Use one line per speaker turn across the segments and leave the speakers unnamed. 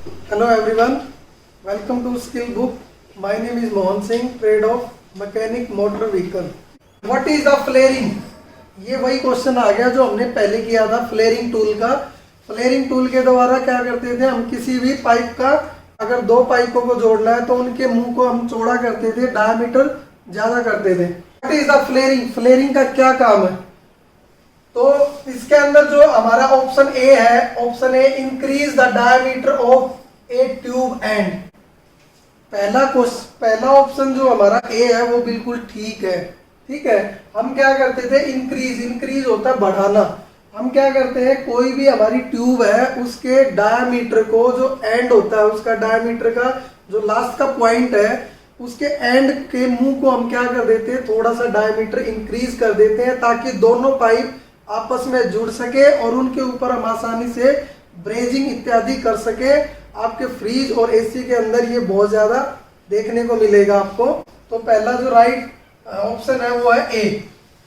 Hello everyone, welcome to Skill Book. My name is Mohan Singh, trade of mechanic motor vehicle. What is the flaring? ये वही question आ गया जो हमने पहले किया था फ्लेयरिंग टूल का। फ्लेयरिंग टूल के द्वारा क्या करते थे हम, किसी भी पाइप का अगर दो पाइपों को जोड़ना है तो उनके मुंह को हम चौड़ा करते थे, डायमीटर ज्यादा करते थे। What is the flaring? Flaring का क्या काम है? तो इसके अंदर जो हमारा ऑप्शन ए है, option A, increase the diameter of A tube and. पहला ऑप्शन जो हमारा ए है वो बिल्कुल ठीक है। ठीक है, हम क्या करते थे, इंक्रीज होता है बढ़ाना। हम क्या करते हैं, कोई भी हमारी ट्यूब है उसके डायमीटर को, जो एंड होता है उसका डायमीटर का जो लास्ट का पॉइंट है, उसके एंड के मुंह को हम क्या कर देते हैं, थोड़ा सा डायमीटर इंक्रीज कर देते हैं ताकि दोनों पाइप आपस में जुड़ सके और उनके ऊपर हम आसानी से ब्रेजिंग इत्यादि कर सके। आपके फ्रीज और एसी के अंदर ये बहुत ज्यादा देखने को मिलेगा आपको। तो पहला जो राइट ऑप्शन है वो है ए।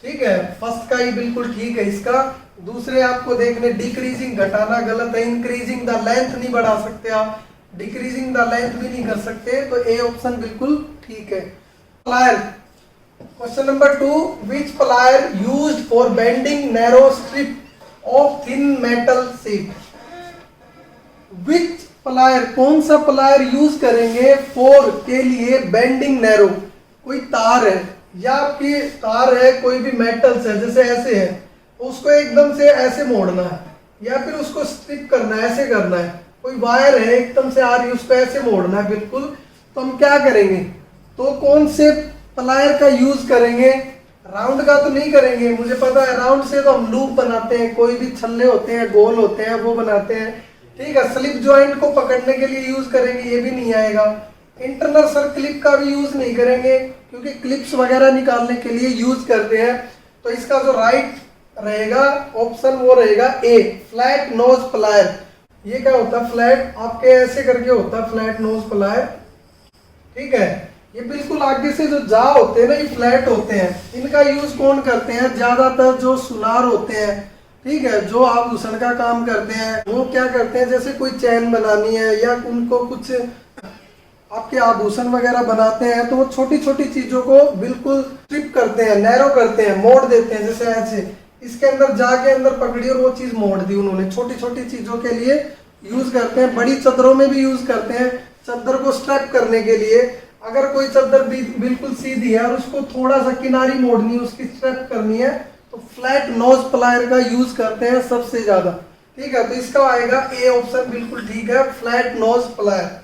ठीक है, फर्स्ट का ही बिल्कुल ठीक है इसका। दूसरे आपको देखने, डिक्रीजिंग घटाना गलत है, इंक्रीजिंग द लेंथ नहीं बढ़ा सकते आप, डिक्रीजिंग द लेंथ भी नहीं कर सकते, तो ए ऑप्शन बिल्कुल ठीक है। Plier, question number 2, which plier used for bending narrow strip of thin metal sheet? Which plier, कौन सा प्लायर यूज करेंगे फॉर के लिए बेंडिंग नैरो? कोई तार है या आपकी तार है कोई भी मेटल्स है, जैसे ऐसे है, उसको एकदम से ऐसे मोड़ना है या फिर उसको स्ट्रिप करना है, ऐसे करना है। कोई वायर है एकदम से आ रही है, उसको ऐसे मोड़ना है बिल्कुल, तो हम क्या करेंगे, तो कौन से प्लायर का यूज करेंगे? राउंड का तो नहीं करेंगे, मुझे पता है राउंड से तो हम लूप बनाते हैं, कोई भी छल्ले होते हैं गोल होते हैं वो बनाते हैं। ठीक है, स्लिप जॉइंट को पकड़ने के लिए यूज करेंगे, ये भी नहीं आएगा। इंटरनल सर क्लिप का भी यूज नहीं करेंगे क्योंकि क्लिप्स वगैरह निकालने के लिए यूज करते हैं। तो इसका जो राइट रहेगा ऑप्शन वो रहेगा ए, फ्लैट नोज प्लायर। ये क्या होता है, फ्लैट आपके ऐसे करके होता है फ्लैट नोज प्लायर। ठीक है, ये बिल्कुल आगे से जो जा होते हैं ना, ये फ्लैट होते हैं। इनका यूज कौन करते हैं? ज्यादातर जो सुनार होते हैं, ठीक है, जो आभूषण का काम करते हैं, वो क्या करते हैं, जैसे कोई चैन बनानी है या उनको कुछ आपके आभूषण वगैरह बनाते हैं, तो वो छोटी छोटी चीजों को बिल्कुल स्ट्रिप करते हैं, नैरो करते हैं, मोड़ देते हैं। जैसे ऐसे इसके अंदर जाके अंदर पकड़ी और वो चीज मोड़ दी उन्होंने। छोटी छोटी चीजों के लिए यूज करते हैं, बड़ी चादरों में भी यूज करते हैं, चादर को स्ट्रैप करने के लिए। अगर कोई चादर बिल्कुल सीधी है और उसको थोड़ा सा किनारी मोड़नी है, उसकी स्ट्रैप करनी है, तो फ्लैट नोज प्लायर का यूज करते हैं सबसे ज्यादा। ठीक है, तो इसका आएगा ए ऑप्शन बिल्कुल ठीक है, flat knows plier.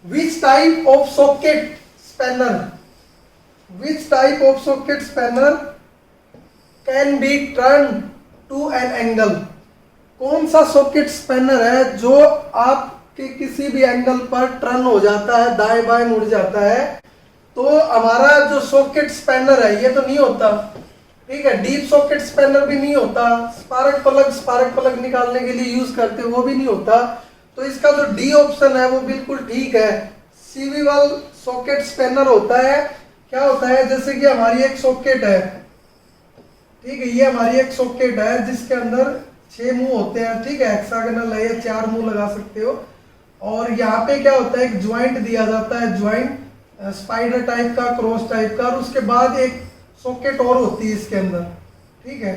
Which type of socket spanner? Which type of socket spanner can be turned to an angle? कौन सा सॉकेट स्पैनर है जो आपके किसी भी एंगल पर टर्न हो जाता है, दाएं बाएं मुड़ जाता है? तो हमारा जो सॉकेट स्पैनर है ये तो नहीं होता। ठीक है, डीप सॉकेट स्पैनर भी नहीं होता। स्पार्क प्लग निकालने के लिए यूज करते वो भी नहीं होता। तो इसका जो डी ऑप्शन है वो बिल्कुल ठीक है, सीवीवल सॉकेट स्पैनर होता है। क्या होता है, जैसे कि हमारी एक सॉकेट है, ठीक है, ये हमारी एक सॉकेट है जिसके अंदर 6 मुंह होते हैं। ठीक है, हेक्सागोनल है, या 4 मुंह लगा सकते हो। और यहाँ पे क्या होता है, एक ज्वाइंट दिया जाता है, ज्वाइंट स्पाइडर टाइप का, क्रॉस टाइप का, और उसके बाद एक सॉकेट और होती है इसके अंदर। ठीक है,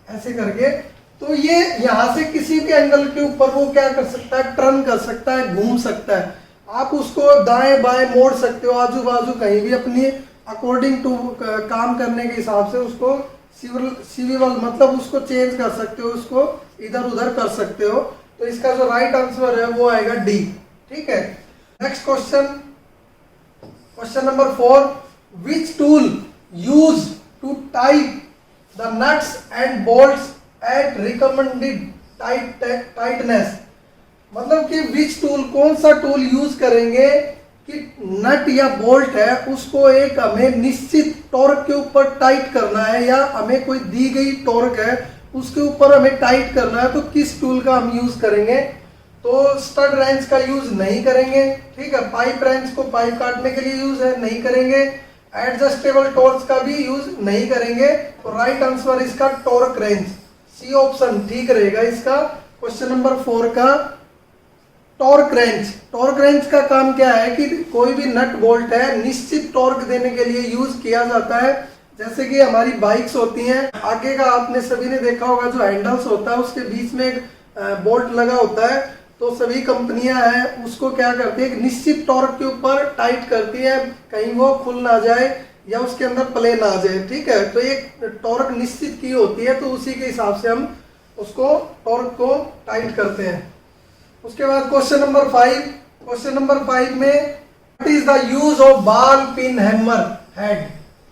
ऐसे करके, तो ये यहां से किसी भी एंगल के ऊपर वो क्या कर सकता है, टर्न कर सकता है, घूम सकता है। आप उसको दाएं बाएं मोड़ सकते हो, आजू बाजू कहीं भी अपनी अकॉर्डिंग टू काम करने के हिसाब से उसको सीवीबल मतलब उसको चेंज कर सकते हो, उसको इधर उधर कर सकते हो। तो इसका जो राइट आंसर है वो आएगा डी। ठीक है, next question, question number 4, which tool use to tight the nuts and bolts at recommended tightness? मतलब कि विच टूल, कौन सा टूल यूज करेंगे कि नट या बोल्ट है उसको एक हमें निश्चित टॉर्क के ऊपर टाइट करना है, या हमें कोई दी गई टॉर्क है उसके ऊपर हमें टाइट करना है, तो किस टूल का हम यूज करेंगे? तो स्टड रेंच का यूज नहीं करेंगे। ठीक है, पाइप रेंच को पाइप काटने के लिए यूज है, नहीं करेंगे। एडजस्टेबल टॉर्च का भी यूज नहीं करेंगे। तो राइट आंसर इसका टॉर्क रेंच, सी ऑप्शन ठीक रहेगा इसका क्वेश्चन नंबर 4 का। टॉर्क रेंच का काम क्या है कि कोई भी नट बोल्ट है निश्चित टॉर्क देने के लिए यूज किया जाता है। जैसे कि हमारी बाइक्स होती हैं, आगे का आपने सभी ने देखा होगा जो हैंडल्स होता है उसके बीच में एक बोल्ट लगा होता है, तो सभी कंपनियां हैं उसको क्या करती है, एक निश्चित टॉर्क के ऊपर टाइट करती है, कहीं वो खुल ना जाए या उसके अंदर प्ले ना आ जाए। ठीक है, तो एक टॉर्क निश्चित की होती है, तो उसी के हिसाब से हम उसको टॉर्क को टाइट करते हैं। उसके बाद क्वेश्चन नंबर 5, क्वेश्चन नंबर 5 में what is the use of ball pin hammer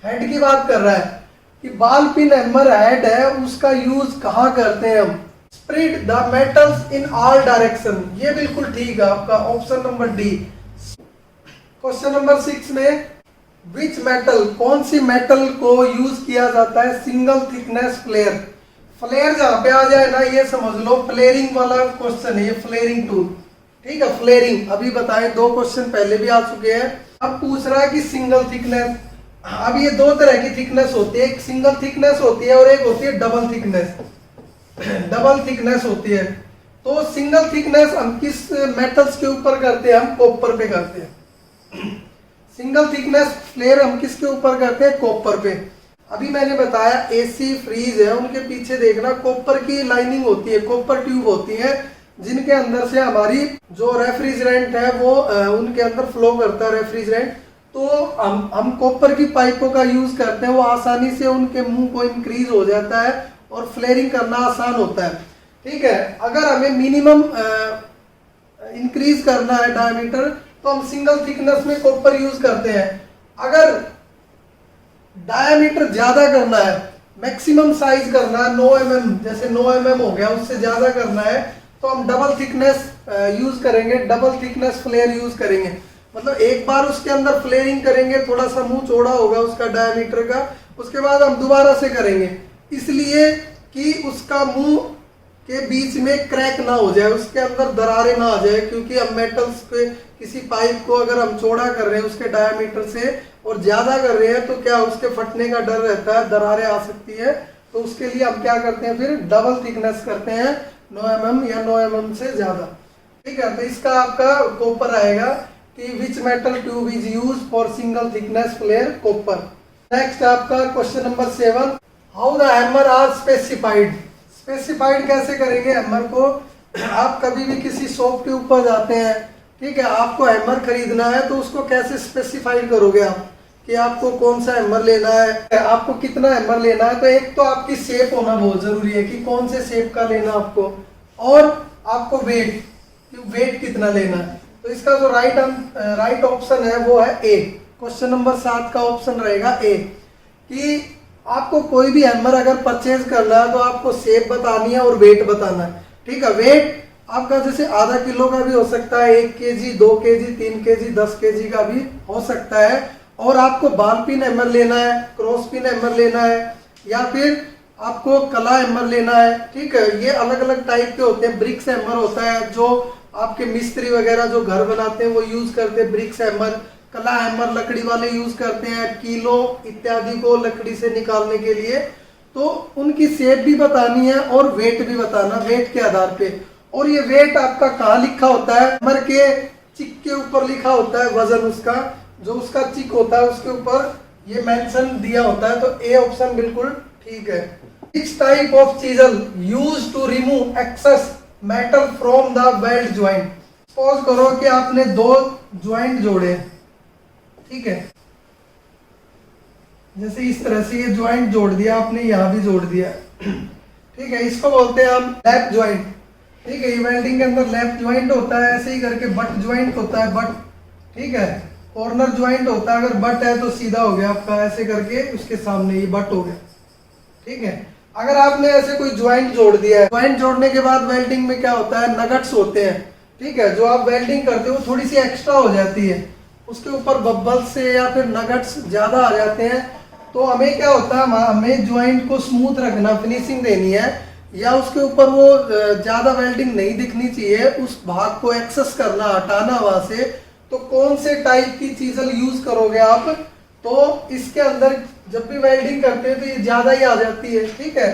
head की बात कर रहा है कि बॉल पिन हैमर हेड है उसका यूज कहाँ करते हैं हम। Spread the metals in all direction, ये बिल्कुल ठीक है आपका option number D. Question number 6 में विच मेटल, कौन सी मेटल को यूज किया जाता है सिंगल थिकनेस फ्लेयर। फ्लेयर जहां पे आ जाए ना ये समझ लो फ्लेयरिंग वाला क्वेश्चन है, ये फ्लेयरिंग टूल। ठीक है, फ्लेयरिंग अभी बताए, 2 क्वेश्चन पहले भी आ चुके हैं। अब पूछ रहा है कि सिंगल थिकनेस। अब ये 2 तरह की थिकनेस होती है, एक सिंगल थिकनेस होती है और एक होती है डबल थिकनेस। डबल थिकनेस होती है, तो सिंगल थिकनेस हम किस मेटल्स के ऊपर करते हैं, हम कॉपर पे करते हैं। सिंगल थिकनेस फ्लेयर हम किसके ऊपर करते हैं, कॉपर पे। अभी मैंने बताया एसी फ्रीज है, उनके पीछे देखना कॉपर की लाइनिंग होती है, कॉपर ट्यूब होती है जिनके अंदर से हमारी जो रेफ्रिजरेंट है वो उनके अंदर फ्लो करता है रेफ्रिजरेंट। तो हम कॉपर की पाइपों का यूज करते हैं, वो आसानी से उनके मुंह को इंक्रीज हो जाता है और फ्लेयरिंग करना आसान होता है। ठीक है, अगर हमें मिनिमम इंक्रीज करना है डायमीटर तो हम सिंगल थिकनेस में कॉपर यूज करते हैं। अगर डायमीटर ज्यादा करना है, मैक्सिमम साइज करना है 9 mm, जैसे 9 mm हो गया, उससे ज्यादा करना है तो हम डबल थिकनेस यूज करेंगे, डबल थिकनेस फ्लेयर यूज करेंगे। मतलब एक बार उसके अंदर फ्लेयरिंग करेंगे, थोड़ा सा मुंह चौड़ा होगा उसका डायमीटर का, उसके बाद हम दोबारा से करेंगे, इसलिए कि उसका मुंह के बीच में क्रैक ना हो जाए, उसके अंदर दरारें ना आ जाए। क्योंकि हम मेटल्स के किसी पाइप को अगर हम चौड़ा कर रहे हैं उसके डायमीटर से और ज्यादा कर रहे हैं तो क्या उसके फटने का डर रहता है, दरारें आ सकती है। तो उसके लिए हम क्या करते हैं, फिर डबल थिकनेस करते हैं 9 mm या 9 mm से ज्यादा। ठीक है, तो इसका आपका कॉपर आएगा कि which metal tube is use for single thickness flare, copper. Next आपका question number 7, how the hammer are specified. Specified कैसे करेंगे हैमर को। आप कभी भी किसी शॉप के ऊपर जाते हैं, ठीक है, आपको हैमर खरीदना है तो उसको कैसे स्पेसिफाइड करोगे आप कि आपको कौन सा हैमर लेना है, आपको कितना हैमर लेना है। तो एक तो आपकी शेप होना बहुत जरूरी है कि कौन से शेप का लेना आपको, और आपको वेट कितना लेना है। तो इसका जो राइट ऑप्शन है वो है ए। क्वेश्चन नंबर 7 का ऑप्शन रहेगा ए, कि आपको कोई भी हैमर अगर परचेज करना है तो आपको शेप बतानी है और वेट बताना है। ठीक है, वेट आपका जैसे आधा किलो का भी हो सकता है, 1 kg, 2 kg, 3 kg, 10 kg का भी हो सकता है। और आपको बॉल पिन हैमर लेना है, क्रॉस पिन हैमर लेना है, या फिर आपको कला हैमर लेना है। ठीक है, ये अलग अलग टाइप के होते हैं। ब्रिक्स हैमर होता है जो आपके मिस्त्री वगैरह जो घर बनाते हैं वो यूज करते हैं ब्रिक्स हैमर। कला हैमर लकड़ी वाले यूज करते हैं, कीलो इत्यादि को लकड़ी से निकालने के लिए। तो उनकी शेप भी बतानी है और वेट भी बताना, वेट के आधार पे। और ये वेट आपका कहाँ लिखा होता है, हैमर के चिक के ऊपर लिखा होता है, वजन उसका जो उसका चिक होता है उसके ऊपर ये मेंशन दिया होता है। तो ए ऑप्शन बिल्कुल ठीक है। Which type of chisel used to remove excess metal from the weld joint। Suppose करो कि आपने 2 ज्वाइंट जोड़े, ठीक है, जैसे इस तरह से ये ज्वाइंट जोड़ दिया आपने, यहां भी जोड़ दिया, ठीक है, इसको बोलते हैं हम लैप ज्वाइंट। ठीक है, ये वेल्डिंग के अंदर लैप ज्वाइंट होता है, ऐसे ही करके बट ज्वाइंट होता है, बट, ठीक है, कॉर्नर ज्वाइंट होता है, अगर बट है तो सीधा हो गया आपका, ऐसे करके उसके सामने ये बट हो गया। ठीक है, अगर आपने ऐसे कोई ज्वाइंट जोड़ दिया है, ज्वाइंट जोड़ने के बाद वेल्डिंग में क्या होता है, नगट्स होते हैं। ठीक है, जो आप वेल्डिंग करते हो थोड़ी सी एक्स्ट्रा हो जाती है, उसके ऊपर बबल्स से या फिर नगट्स ज्यादा आ जाते हैं। तो हमें क्या होता है, हमें ज्वाइंट को स्मूथ रखना, फिनिशिंग देनी है, या उसके ऊपर वो ज्यादा वेल्डिंग नहीं दिखनी चाहिए, उस भाग को एक्सेस करना, हटाना वहां से। तो कौन से टाइप की चीजल यूज करोगे आप, तो इसके अंदर जब भी वेल्डिंग करते हैं तो ये ज्यादा ही आ जाती है। ठीक है,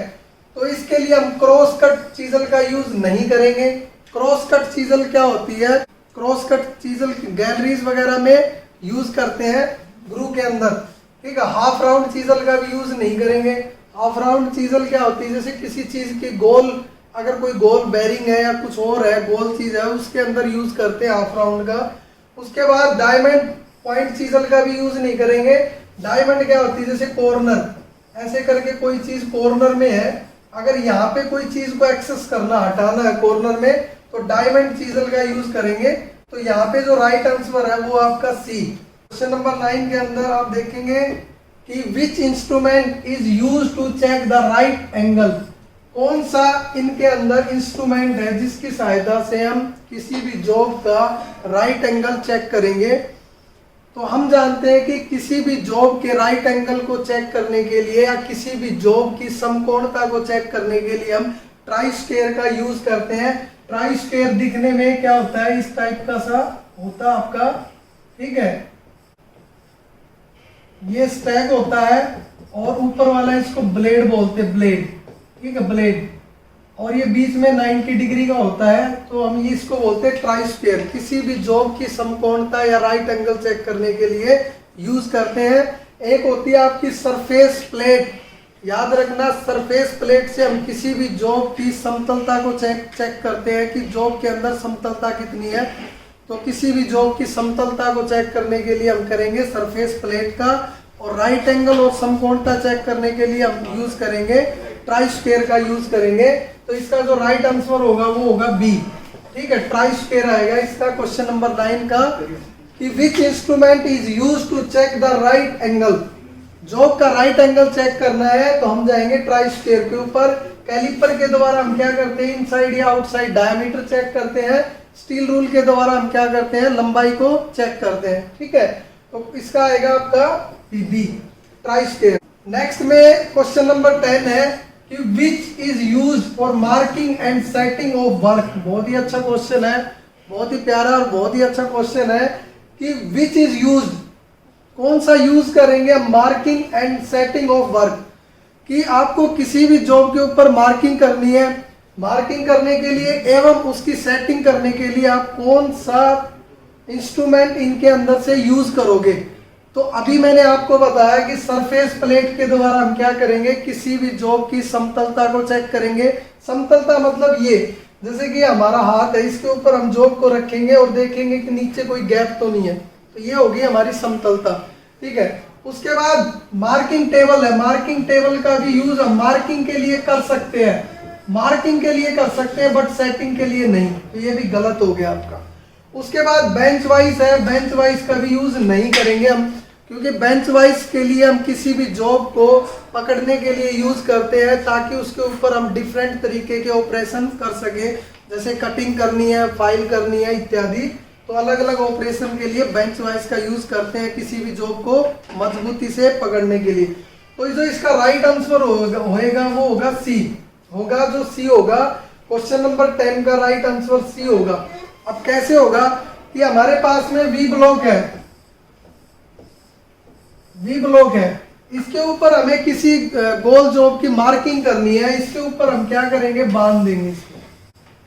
तो इसके लिए हम क्रॉस कट चीजल का यूज नहीं करेंगे। क्रॉस कट चीजल क्या होती है? क्रॉस कट चीजल गैलरीज वगैरह में यूज करते हैं ग्रू के अंदर, ठीक है। हाफ राउंड चीजल का भी यूज नहीं करेंगे। हाफ राउंड चीजल क्या होती है? जैसे किसी चीज की गोल, अगर कोई गोल बेरिंग है या कुछ और है, गोल चीज है, उसके अंदर यूज करते हैं हाफ राउंड का। उसके बाद डायमंड पॉइंट चीजल का भी यूज नहीं करेंगे। डायमंड क्या होती है? जैसे कॉर्नर, ऐसे करके कोई चीज कॉर्नर में है, अगर यहाँ पे कोई चीज को एक्सेस करना, हटाना है कॉर्नर में, तो डायमंड चीजल का यूज करेंगे। तो यहाँ पे जो राइट आंसर है वो आपका सी। क्वेश्चन नंबर 9 के अंदर आप देखेंगे कि which instrument is use to check the right angle. कौन सा इनके अंदर इंस्ट्रूमेंट है जिसकी सहायता से हम किसी भी जॉब का राइट एंगल चेक करेंगे? तो हम जानते हैं कि किसी भी जॉब के राइट एंगल को चेक करने के लिए या किसी भी जॉब की समकोणता को चेक करने के लिए हम ट्राई स्क्वायर का यूज करते हैं। ट्राई स्क्वायर दिखने में क्या होता है? इस टाइप का सा होता है आपका, ठीक है। ये स्टैग होता है और ऊपर वाला इसको ब्लेड बोलते हैं, ब्लेड, ठीक है, ब्लेड। और ये बीच में 90 डिग्री का होता है, तो हम ये इसको बोलते हैं ट्राई स्क्वायर। किसी भी जॉब की समकोणता या राइट एंगल चेक करने के लिए यूज करते हैं। एक होती है आपकी सरफेस प्लेट, याद रखना, सरफेस प्लेट से हम किसी भी जॉब की समतलता को चेक करते हैं कि जॉब के अंदर समतलता कितनी है। तो किसी भी जॉब की समतलता को चेक करने के लिए हम करेंगे सरफेस प्लेट का, और राइट एंगल और समकोणता चेक करने के लिए हम यूज करेंगे ट्राई स्क्वायर का यूज करेंगे। तो इसका जो राइट आंसर होगा वो होगा बी, ठीक है, ट्राई स्क्वायर आएगा इसका। क्वेश्चन नंबर 9 का कि which instrument is use to check the right angle. Job का राइट एंगल चेक करना है तो हम जाएंगे ट्राई स्क्वायर के ऊपर। कैलिपर के द्वारा हम क्या करते हैं? इनसाइड या आउटसाइड डायमीटर चेक करते हैं। स्टील रूल के द्वारा हम क्या करते हैं? लंबाई को चेक करते हैं, ठीक है। तो इसका आएगा आपका बी, ट्राई स्क्वायर। नेक्स्ट में क्वेश्चन नंबर 10 है कि which is use for marking and setting of work. बहुत ही अच्छा क्वेश्चन है, बहुत ही प्यारा और बहुत ही अच्छा क्वेश्चन है कि विच इज यूज्ड, कौन सा यूज करेंगे marking and setting of work. कि आपको किसी भी जॉब के ऊपर मार्किंग करनी है, मार्किंग करने के लिए एवं उसकी सेटिंग करने के लिए आप कौन सा इंस्ट्रूमेंट इनके अंदर से यूज करोगे। तो अभी मैंने आपको बताया कि सरफेस प्लेट के द्वारा हम क्या करेंगे? किसी भी जॉब की समतलता को चेक करेंगे। समतलता मतलब ये, जैसे कि हमारा हाथ है, इसके ऊपर हम जॉब को रखेंगे और देखेंगे कि नीचे कोई गैप तो नहीं है, तो ये होगी हमारी समतलता, ठीक है। उसके बाद मार्किंग टेबल है। मार्किंग टेबल का भी यूज हम मार्किंग के लिए कर सकते हैं, मार्किंग के लिए कर सकते हैं, बट सेटिंग के लिए नहीं, तो ये भी गलत हो गया आपका। उसके बाद बेंच वाइज है। बेंच वाइज का भी यूज नहीं करेंगे हम, क्योंकि बेंच वाइज के लिए हम किसी भी जॉब को पकड़ने के लिए यूज करते हैं ताकि उसके ऊपर हम डिफरेंट तरीके के ऑपरेशन कर सके, जैसे कटिंग करनी है, फाइल करनी है इत्यादि। तो अलग अलग ऑपरेशन के लिए बेंच वाइज का यूज करते हैं किसी भी जॉब को मजबूती से पकड़ने के लिए। तो जो इसका राइट आंसर होगा वो होगा सी, होगा जो सी होगा। क्वेश्चन नंबर 10 का राइट आंसर सी होगा। अब कैसे होगा कि हमारे पास में वी ब्लॉक है, वी ब्लॉक है, इसके ऊपर हमें किसी गोल जॉब की मार्किंग करनी है। इसके ऊपर हम क्या करेंगे? बांध देंगे इसको,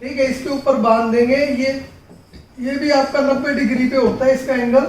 ठीक है, इसके ऊपर बांध देंगे। ये भी आपका 90 डिग्री पे होता है इसका एंगल।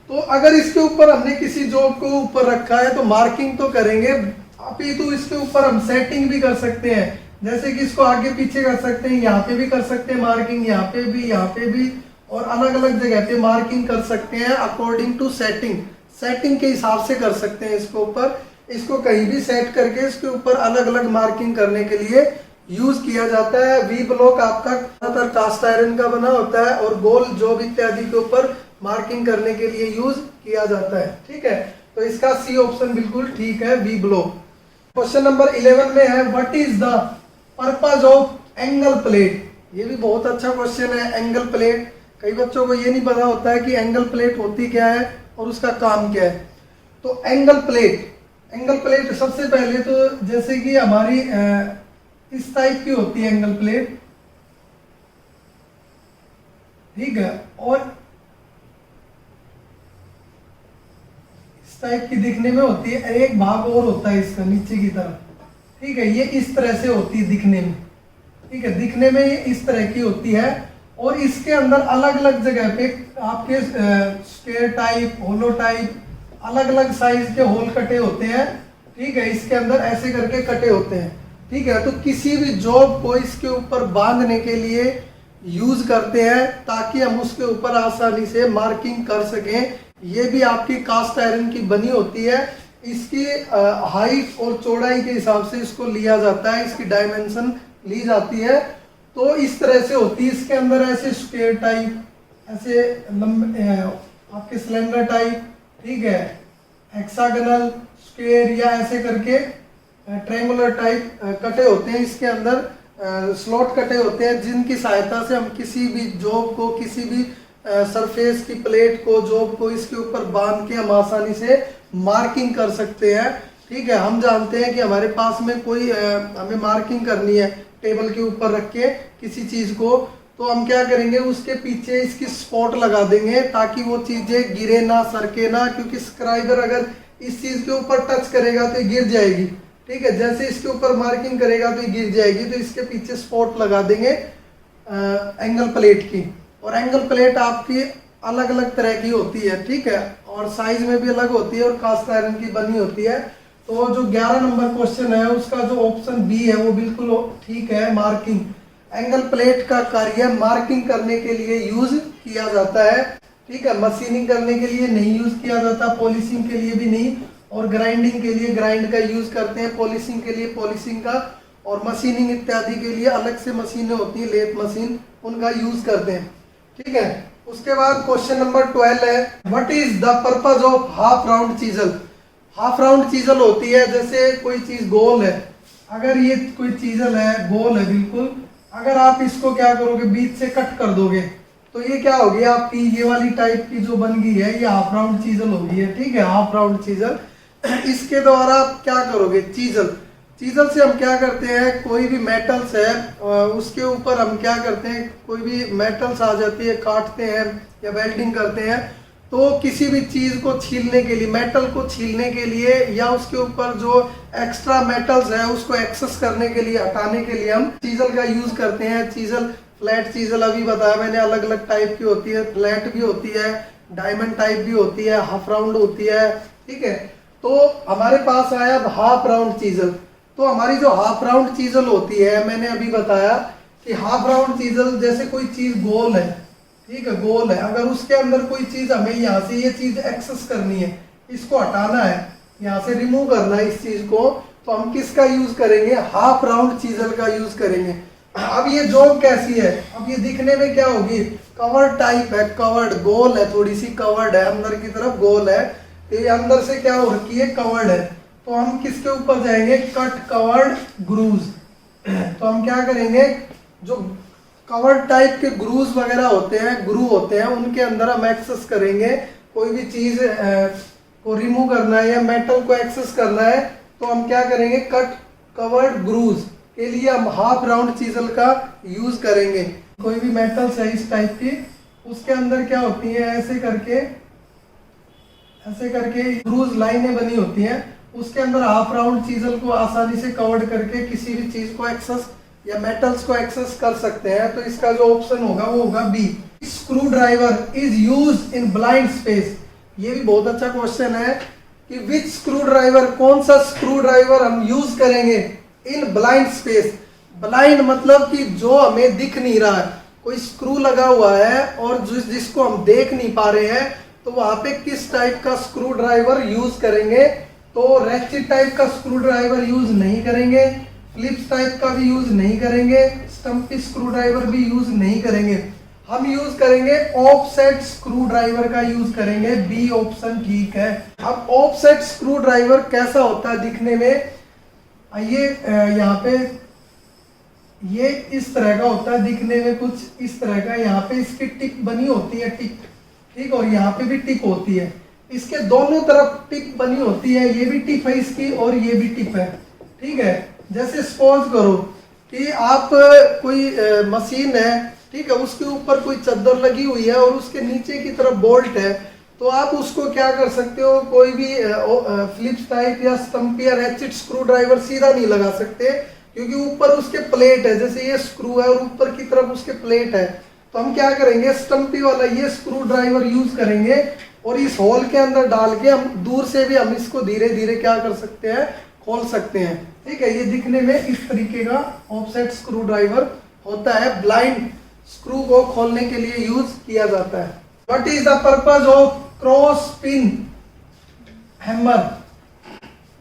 तो अगर इसके ऊपर हमने किसी जॉब को ऊपर रखा है तो मार्किंग तो करेंगे, अभी तो इसके ऊपर हम सेटिंग भी कर सकते हैं, जैसे कि इसको आगे पीछे कर सकते हैं, यहाँ पे भी कर सकते हैं मार्किंग, यहाँ पे भी, यहाँ पे भी, और अलग अलग जगह पे मार्किंग कर सकते हैं अकॉर्डिंग टू सेटिंग। सेटिंग के हिसाब से कर सकते हैं इसको ऊपर, इसको कहीं भी सेट करके इसके ऊपर अलग अलग मार्किंग करने के लिए यूज किया जाता है। वी ब्लॉक आपका ज्यादातर कास्ट आयरन का बना होता है और गोल जॉब इत्यादि के ऊपर मार्किंग करने के लिए यूज किया जाता है, ठीक है। तो इसका सी ऑप्शन बिल्कुल ठीक है, वी ब्लॉक। क्वेश्चन नंबर 11 में है what is the purpose of angle plate. ये भी बहुत अच्छा क्वेश्चन है। एंगल प्लेट, कई बच्चों को ये नहीं पता होता है कि एंगल प्लेट होती क्या है और उसका काम क्या है। तो एंगल प्लेट सबसे पहले तो जैसे कि हमारी इस टाइप की होती है एंगल प्लेट, ठीक है, और इस टाइप की दिखने में होती है। एक भाग और होता है इसका नीचे की तरफ, ठीक है, ये इस तरह से होती है दिखने में, ठीक है, दिखने में ये इस तरह की होती है और इसके अंदर अलग अलग जगह पे आपके स्क्वायर टाइप, होलो टाइप, अलग अलग साइज के होल कटे होते हैं। ठीक है, इसके अंदर ऐसे करके कटे होते हैं। ठीक है, तो किसी भी जॉब को इसके ऊपर बांधने के लिए यूज करते हैं ताकि हम उसके ऊपर आसानी से मार्किंग कर सकें। ये भी आपकी कास्ट आयरन की बनी होती है। इसकी हाइट और चौड़ाई के हिसाब से इसको लिया जाता है, इसकी डायमेंशन ली जाती है। तो इस तरह से होती है। इसके अंदर ऐसे स्क्वायर टाइप, ऐसे लंबे आपके सिलेंडर टाइप, ठीक है, हेक्सागोनल, स्क्वायर या ऐसे करके ट्रायंगुलर टाइप कटे होते हैं। इसके अंदर स्लॉट कटे होते हैं जिनकी सहायता से हम किसी भी जॉब को, किसी भी सरफेस की प्लेट को, जॉब को इसके ऊपर बांध के हम आसानी से मार्किंग कर सकते हैं। ठीक है, हम जानते हैं कि हमारे पास में कोई हमें मार्किंग करनी है टेबल के ऊपर रख के किसी चीज को, तो हम क्या करेंगे, उसके पीछे इसकी स्पॉट लगा देंगे ताकि वो चीजें गिरे ना, सरके ना, क्योंकि स्क्राइबर अगर इस चीज के ऊपर टच करेगा तो ये गिर जाएगी। ठीक है, जैसे इसके ऊपर मार्किंग करेगा तो ये गिर जाएगी। तो इसके पीछे स्पॉट लगा देंगे एंगल प्लेट की। और एंगल प्लेट आपकी अलग अलग तरह की होती है। ठीक है, और साइज में भी अलग होती है और कास्ट आयरन की बनी होती है। तो जो 11 नंबर क्वेश्चन है उसका जो ऑप्शन बी है वो बिल्कुल ठीक है। मार्किंग, एंगल प्लेट का कार्य मार्किंग करने के लिए यूज किया जाता है। ठीक है, मशीनिंग करने के लिए नहीं यूज किया जाता, पॉलिशिंग के लिए भी नहीं, और ग्राइंडिंग के लिए ग्राइंड का यूज करते हैं, पॉलिशिंग के लिए पॉलिशिंग का, और मशीनिंग इत्यादि के लिए अलग से मशीनें होती है, लेथ मशीन, उनका यूज करते हैं। ठीक है, उसके बाद क्वेश्चन नंबर 12 है, what is the purpose of half round chisel. Half round chisel होती है, जैसे कोई चीज गोल है, अगर ये कोई चीजल है, गोल है बिल्कुल, अगर आप इसको क्या करोगे, बीच से कट कर दोगे तो ये क्या होगी, आपकी ये वाली टाइप की जो बन गई है, ये हाफ राउंड चीजल होगी है। ठीक है, हाफ राउंड चीजल। इसके द्वारा आप क्या करोगे, चीजल, चीजल से हम क्या करते हैं, कोई भी मेटल्स है उसके ऊपर हम क्या करते हैं, कोई भी मेटल्स आ जाती है, काटते हैं या वेल्डिंग करते हैं, तो किसी भी चीज को छीलने के लिए, मेटल को छीलने के लिए, या उसके ऊपर जो एक्स्ट्रा मेटल्स है उसको एक्सेस करने के लिए, हटाने के लिए हम चीजल का यूज करते हैं। चीजल, फ्लैट चीजल अभी बताया मैंने, अलग अलग टाइप की होती है, फ्लैट भी होती है, डायमंड टाइप भी होती है, हाफ राउंड होती है। ठीक है, तो हमारे पास आया हाफ राउंड चीजल। तो हमारी जो हाफ राउंड चीजल होती है, मैंने अभी बताया कि हाफ राउंड चीजल, जैसे कोई चीज गोल है, ठीक है, गोल है, अगर उसके अंदर कोई चीज हमें यहाँ से ये चीज एक्सेस करनी है, इसको हटाना है, यहाँ से रिमूव करना है इस चीज को, तो हम किसका यूज करेंगे, हाफ राउंड चीजल का यूज करेंगे। अब ये जॉब कैसी है, अब ये दिखने में क्या होगी, कवर्ड टाइप है, कवर्ड, गोल है, थोड़ी सी कवर्ड है, अंदर की तरफ गोल है, तो ये अंदर से क्या हो रखी है, कवर्ड है। तो हम किसके ऊपर जाएंगे, कट कवर्ड ग्रूव्स। तो हम क्या करेंगे, जो कवर्ड टाइप के ग्रूव्स वगैरह होते हैं, ग्रूव होते हैं, उनके अंदर हम एक्सेस करेंगे, कोई भी चीज को रिमूव करना है या मेटल को एक्सेस करना है, तो हम क्या करेंगे, कट कवर्ड ग्रूव्स के लिए हम हाफ राउंड चीजल का यूज करेंगे। कोई भी मेटल्स है इस टाइप की, उसके अंदर क्या होती है, ऐसे करके ग्रूव्स लाइनें बनी होती हैं, उसके अंदर हाफ राउंड चीजल को आसानी से कवर करके किसी भी चीज को एक्सेस या मेटल्स को एक्सेस कर सकते हैं। तो इसका जो ऑप्शन होगा वो होगा B. Screwdriver is used in blind space. ये भी बहुत अच्छा क्वेश्चन है कि विच स्क्रू ड्राइवर, कौन सा स्क्रू ड्राइवर हम यूज करेंगे इन ब्लाइंड स्पेस। ब्लाइंड मतलब कि जो हमें दिख नहीं रहा है, कोई स्क्रू लगा हुआ है और जिसको हम देख नहीं पा रहे हैं, तो वहां पे किस टाइप का स्क्रू ड्राइवर यूज करेंगे। तो रैचिट टाइप का स्क्रू ड्राइवर यूज नहीं करेंगे, फिलिप्स टाइप का भी यूज नहीं करेंगे, स्टम्पी स्क्रू ड्राइवर भी यूज नहीं करेंगे। हम यूज करेंगे ऑफसेट स्क्रू ड्राइवर का यूज करेंगे, बी ऑप्शन ठीक है। अब ऑफसेट स्क्रू ड्राइवर कैसा होता है दिखने में, आइए यहाँ पे ये इस तरह का होता है दिखने में, कुछ इस तरह का। यहाँ पे इसकी टिप बनी होती है, टिप, ठीक, और यहाँ पे भी टिप होती है, इसके दोनों तरफ टिप बनी होती है, ये भी टिप है इसकी और ये भी टिप है। ठीक है, जैसे सपोज करो कि आप कोई मशीन है, ठीक है, उसके ऊपर कोई चद्दर लगी हुई है और उसके नीचे की तरफ बोल्ट है, तो आप उसको क्या कर सकते हो, कोई भी फिलिप्स टाइप या स्टम्पी या रैचिट स्क्रू ड्राइवर सीधा नहीं लगा सकते, क्योंकि ऊपर उसके प्लेट है, जैसे ये स्क्रू है और ऊपर की तरफ उसके प्लेट है, तो हम क्या करेंगे, स्टम्पी वाला ये स्क्रू ड्राइवर यूज करेंगे और इस होल के अंदर डाल के हम दूर से भी हम इसको धीरे धीरे क्या कर सकते हैं, खोल सकते हैं। ठीक है, ये दिखने में इस तरीके का ऑफसेट स्क्रू ड्राइवर होता है, ब्लाइंड स्क्रू को खोलने के लिए यूज किया जाता है। What is the purpose of cross pin hammer?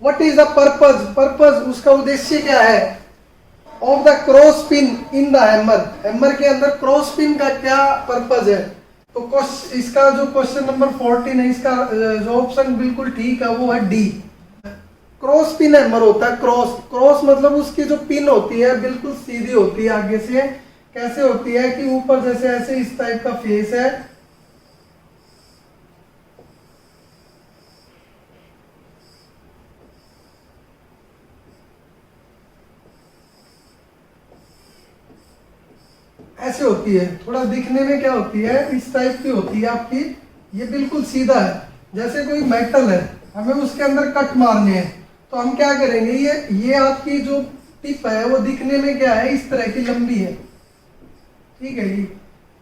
What is the purpose उसका उद्देश्य क्या है, of the cross pin in the hammer, hammer के अंदर क्रॉस पिन का क्या पर्पज है? तो इसका जो क्वेश्चन नंबर 14 है, इसका जो ऑप्शन बिल्कुल ठीक है वो है डी। क्रॉस पिन हैमर होता है, क्रॉस मतलब उसकी जो पिन होती है बिल्कुल सीधी होती है आगे से। कैसे होती है कि ऊपर जैसे ऐसे इस टाइप का फेस है, ऐसे होती है, थोड़ा दिखने में क्या होती है, इस टाइप की होती है आपकी। ये बिल्कुल सीधा है, जैसे कोई मेटल है, हमें उसके अंदर कट मारने हैं, तो हम क्या करेंगे, ये आपकी जो टिप है वो दिखने में क्या है, इस तरह की लंबी है। ठीक है, ये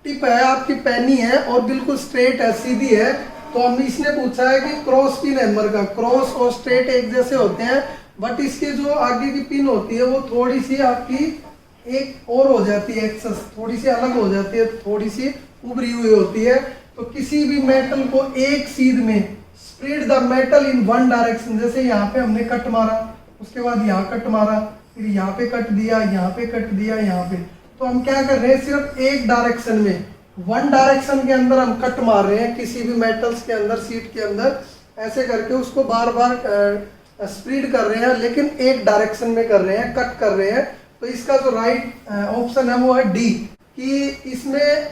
टिप है आपकी, पैनी है और बिल्कुल स्ट्रेट है, सीधी है। तो हम इसने पूछा है कि क्रॉस पिन हैमर का, क्रॉस और स्ट्रेट एक जैसे होते हैं, बट इसके जो आगे की पिन होती है वो थोड़ी सी आपकी एक और हो जाती है, एक्सेस थोड़ी सी अलग हो जाती है, थोड़ी सी उभरी हुई होती है। तो किसी भी मेटल को एक सीध में spread the metal in one direction, जैसे यहाँ पे हमने कट मारा, उसके बाद यहाँ कट मारा, फिर यहाँ पे कट दिया, यहाँ पे कट दिया, यहाँ पे, तो हम क्या कर रहे हैं, सिर्फ एक डायरेक्शन में, वन डायरेक्शन के अंदर हम कट मार रहे हैं किसी भी मेटल्स के अंदर, सीट के अंदर, ऐसे करके उसको बार बार स्प्रेड कर रहे हैं, लेकिन एक डायरेक्शन में कर रहे हैं, कट कर रहे हैं। तो इसका जो राइट ऑप्शन है वो है डी, कि इसमें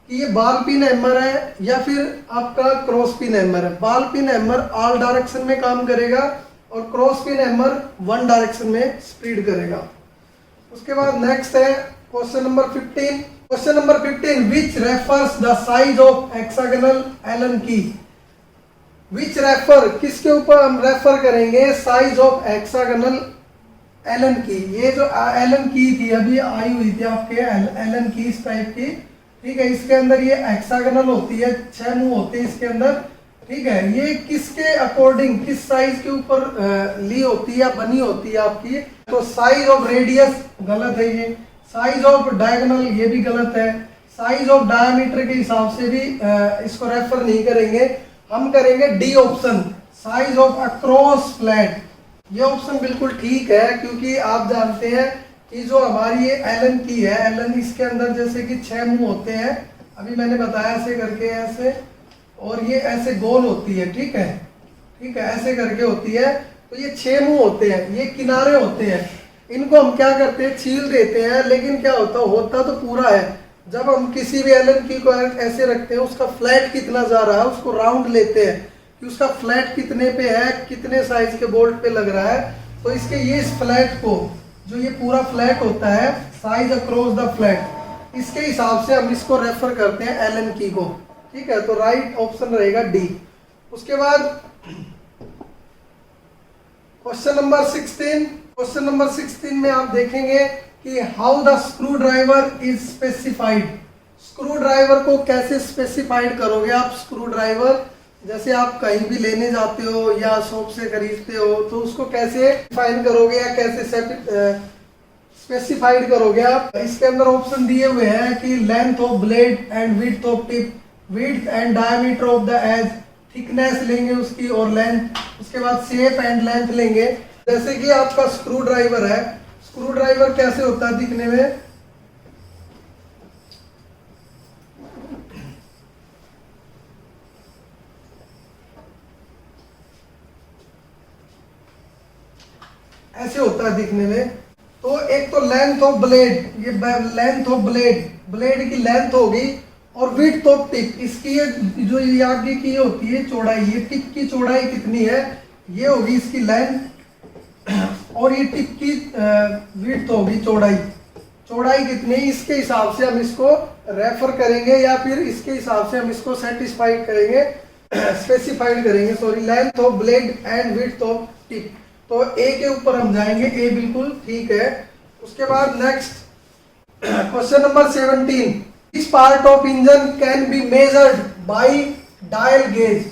कि ये बॉल पिन हैमर है या फिर आपका क्रॉस पिन हैमर है। Ball pin hammer all direction में काम करेगा और cross pin hammer one direction में स्प्रेड करेगा। उसके बाद नेक्स्ट है question number 15। Question number 15, which refers the size of hexagonal Allen key. Which refer, किसके ऊपर हम रेफर करेंगे, साइज ऑफ हेक्सागोनल एलन की। ये जो एलन की थी अभी आई हुई थी आपके, एलन की इस टाइप की, ठीक है, इसके अंदर ये हेक्सागोनल होती है, 6 मुंह होते हैं इसके अंदर। ठीक है, ये किसके अकॉर्डिंग, किस साइज के ऊपर ली होती है या बनी होती है आपकी, तो साइज ऑफ रेडियस गलत है, ये साइज ऑफ डायगोनल ये भी गलत है, साइज ऑफ डायमीटर के हिसाब से भी इसको रेफर नहीं करेंगे, हम करेंगे D option, size of across flat. ये ऑप्शन बिल्कुल ठीक है, क्योंकि आप जानते हैं कि जो हमारी ये एलन की है, एलन इसके अंदर जैसे कि 6 मुंह होते हैं, अभी मैंने बताया ऐसे करके, ऐसे, और ये ऐसे गोल होती है। ठीक है, ठीक है, ऐसे करके होती है। तो ये 6 मुंह होते हैं, ये किनारे होते हैं, इनको हम क्या करते हैं, छील देते हैं, लेकिन क्या होता तो पूरा है। जब हम किसी भी एलन की को ऐसे रखते हैं, उसका फ्लैट कितना जा रहा है उसको राउंड लेते हैं कि उसका फ्लैट कितने पे है, कितने साइज के बोल्ट पे लग रहा है। तो इसके ये इस फ्लैट को, जो ये पूरा फ्लैट होता है, साइज अक्रॉस द फ्लैट, इसके हिसाब से हम इसको रेफर करते हैं एलन की को। ठीक है, तो राइट ऑप्शन रहेगा डी। उसके बाद क्वेश्चन नंबर 16। क्वेश्चन नंबर 16 में आप देखेंगे कि how the screw driver is specified. Screw driver को कैसे स्पेसिफाइड करोगे आप। स्क्रू ड्राइवर जैसे आप कहीं भी लेने जाते हो या शॉप से खरीदते हो, तो उसको कैसे डिफाइन करोगे या कैसे स्पेसिफाइड करोगे आप। इसके अंदर ऑप्शन दिए हुए हैं कि length of blade and width of tip, width and diameter of the edge, thickness लेंगे उसकी और लेंथ, उसके बाद शेप एंड लेंथ लेंगे। जैसे कि आपका स्क्रू ड्राइवर है, स्क्रू ड्राइवर कैसे होता है दिखने में, ऐसे होता है दिखने में। तो एक तो लेंथ ऑफ ब्लेड, ये लेंथ ऑफ ब्लेड की लेंथ होगी, और विड्थ ऑफ टिप, इसकी ये जो ये आगे की होती है चौड़ाई, ये टिप की चौड़ाई कितनी है, ये होगी इसकी लेंथ, और ये टिप की विड्थ होगी चौड़ाई कितनी, इसके हिसाब से हम इसको रेफर करेंगे या फिर इसके हिसाब से हम इसको सेटिस्फाइड करेंगे, स्पेसिफाइड करेंगे, sorry, length of blade and width of tip. तो ए के ऊपर हम जाएंगे, ए बिल्कुल ठीक है। उसके बाद next question number 17, this part of engine can be measured by dial gauge.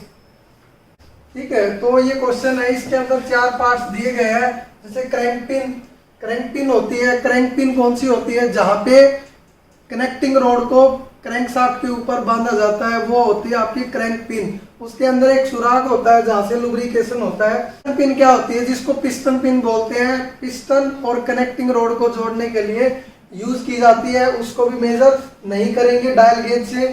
ठीक है, तो ये क्वेश्चन है, इसके अंदर 4 पार्ट्स दिए गए हैं। जैसे क्रैंक पिन होती है। क्रैंक पिन कौन सी होती है, जहां पे कनेक्टिंग रोड को क्रैंक शाफ्ट के ऊपर बांधा जाता है, वो होती है आपकी क्रैंक पिन। उसके अंदर एक सुराख होता है जहां से लुब्रिकेशन होता है। पिन क्या होती है, जिसको पिस्टन पिन बोलते हैं, पिस्टन और कनेक्टिंग रोड को जोड़ने के लिए यूज की जाती है। उसको भी मेजर नहीं करेंगे डायल गेज से।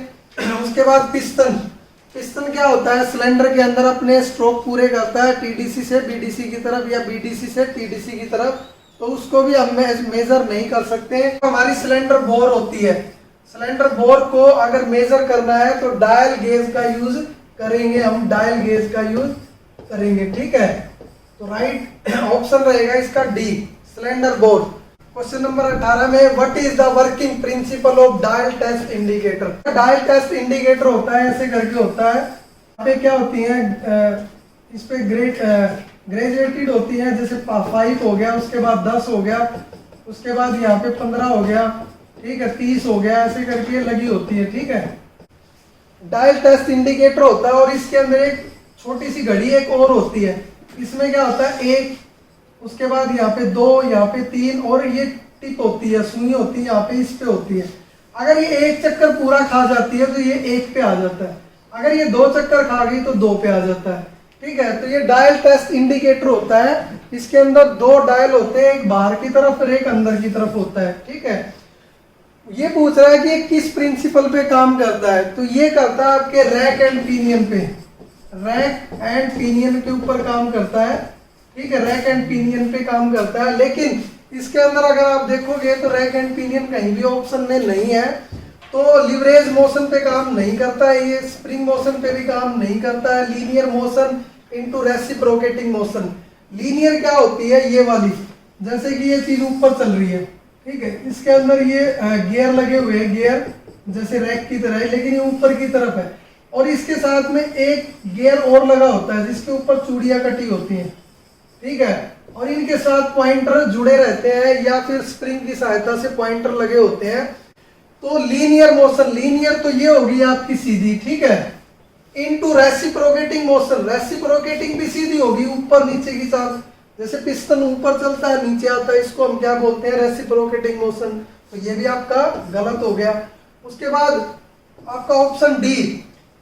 उसके बाद पिस्टन क्या होता है, सिलेंडर के अंदर अपने स्ट्रोक पूरे करता है, टीडीसी से बीडीसी की तरफ या बीडीसी से टीडीसी की तरफ, तो उसको भी हम मेजर नहीं कर सकते। हमारी सिलेंडर बोर होती है, सिलेंडर बोर को अगर मेजर करना है तो डायल गेज का यूज करेंगे, हम डायल गेज का यूज करेंगे। ठीक है, तो राइट ऑप्शन रहेगा इसका D, cylinder bore. Question number 18 में what is the working principle of dial test indicator. Dial test indicator होता है, ऐसे करके होता है। यहाँ पे क्या होती है, इस पे ग्रेजुएटेड होती है, जैसे 5 हो गया, उसके बाद 10 हो गया, उसके बाद यहाँ पे 15 हो गया, ठीक है, 30 हो गया, ऐसे करके लगी होती है। ठीक है, डायल टेस्ट इंडिकेटर होता है और इसके अंदर एक छोटी सी घड़ी एक और होती है। इसमें क्या होता है, 1, उसके बाद यहाँ पे 2, यहाँ पे 3, और ये टिप होती है, सुई होती है यहाँ पे, इस पे होती है। अगर ये 1 चक्कर पूरा खा जाती है तो ये 1 पे आ जाता है, अगर ये 2 चक्कर खा गई तो 2 पे आ जाता है। ठीक है, तो ये डायल टेस्ट इंडिकेटर होता है। इसके अंदर 2 डायल होते हैं, एक बाहर की तरफ और एक अंदर की तरफ होता है। ठीक है, ये पूछ रहा है कि ये किस प्रिंसिपल पे काम करता है, तो ये करता है आपके रैक एंड पिनियन पे, रैक एंड पिनियन के ऊपर काम करता है। ठीक है, रैक एंड पिनियन पे काम करता है, लेकिन इसके अंदर अगर आप देखोगे तो रैक एंड पिनियन कहीं भी ऑप्शन में नहीं है। तो लिवरेज मोशन पे काम नहीं करता है, ये स्प्रिंग मोशन पे भी काम नहीं करता है। Linear motion into reciprocating motion. Linear क्या होती है, ये वाली, जैसे कि ये चीज ऊपर चल रही है, ठीक है, इसके अंदर ये गियर लगे हुए हैं, गियर जैसे रैक की तरह है, लेकिन ये ऊपर की तरफ है, और इसके साथ में एक गियर और लगा होता है जिसके ऊपर चूड़ियां कटी होती हैं। ठीक है, और इनके साथ पॉइंटर जुड़े रहते हैं या फिर स्प्रिंग की सहायता से पॉइंटर लगे होते हैं। तो लीनियर मोशन, लीनियर तो ये होगी आपकी सीधी, ठीक है, इनटू रेसिप्रोकेटिंग मोशन, रेसिप्रोकेटिंग भी सीधी होगी, ऊपर नीचे की साथ, जैसे पिस्टन ऊपर चलता है नीचे आता है, इसको हम क्या बोलते हैं, रेसिप्रोकेटिंग मोशन। तो ये भी आपका गलत हो गया। उसके बाद आपका option D,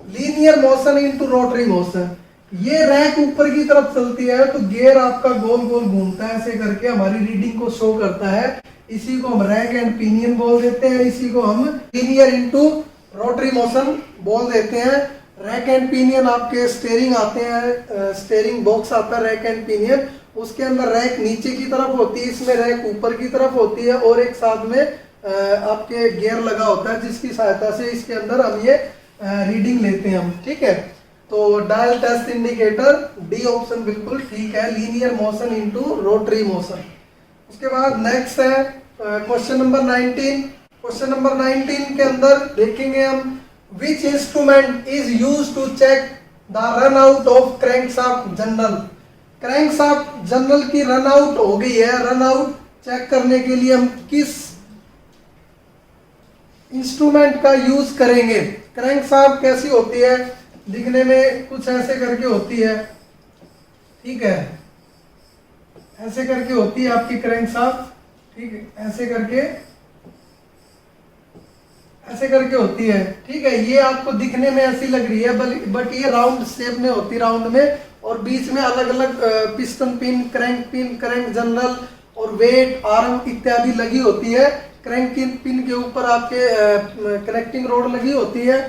linear motion into rotary motion. ये रैक ऊपर की तरफ चलती है तो गियर आपका गोल गोल घूमता है, ऐसे करके हमारी रीडिंग को शो करता है। इसी को हम रैक एंड पिनियन बोल देते हैं, इसी को हम लीनियर इनटू रोटरी मोशन बोल देते हैं। रैक एंड पिनियन आपके स्टीयरिंग आते हैं, स्टीयरिंग बॉक्स आता है रैक एंड पिनियन, उसके अंदर रैक नीचे की तरफ होती है, इसमें रैक ऊपर की तरफ होती है, और एक साथ में आपके गियर लगा होता है जिसकी सहायता से इसके अंदर हम ये रीडिंग लेते हैं हम। ठीक है, तो dial test indicator D option बिल्कुल ठीक है, linear motion into rotary motion. उसके बाद नेक्स्ट है क्वेश्चन नंबर 19। क्वेश्चन नंबर 19 के अंदर देखेंगे हम, which instrument is used to check the run out of crankshaft journal. Crankshaft journal की रन आउट हो गई है, रन आउट चेक करने के लिए हम किस इंस्ट्रूमेंट का यूज करेंगे। क्रैंकशाफ्ट कैसी होती है, दिखने में कुछ ऐसे करके होती है, ठीक है, ऐसे करके होती है आपकी क्रैंकशाफ्ट, ठीक है, ऐसे करके होती है। ठीक है, ये आपको दिखने में ऐसी लग रही है, बट ये राउंड शेप में होती है, राउंड में, और बीच में अलग अलग पिस्टन पिन, क्रैंक जनरल और वेट, आर्म इत्यादि लगी होती है। क्रैंक पिन के ऊपर आपके कनेक्टिंग रोड लगी होती है,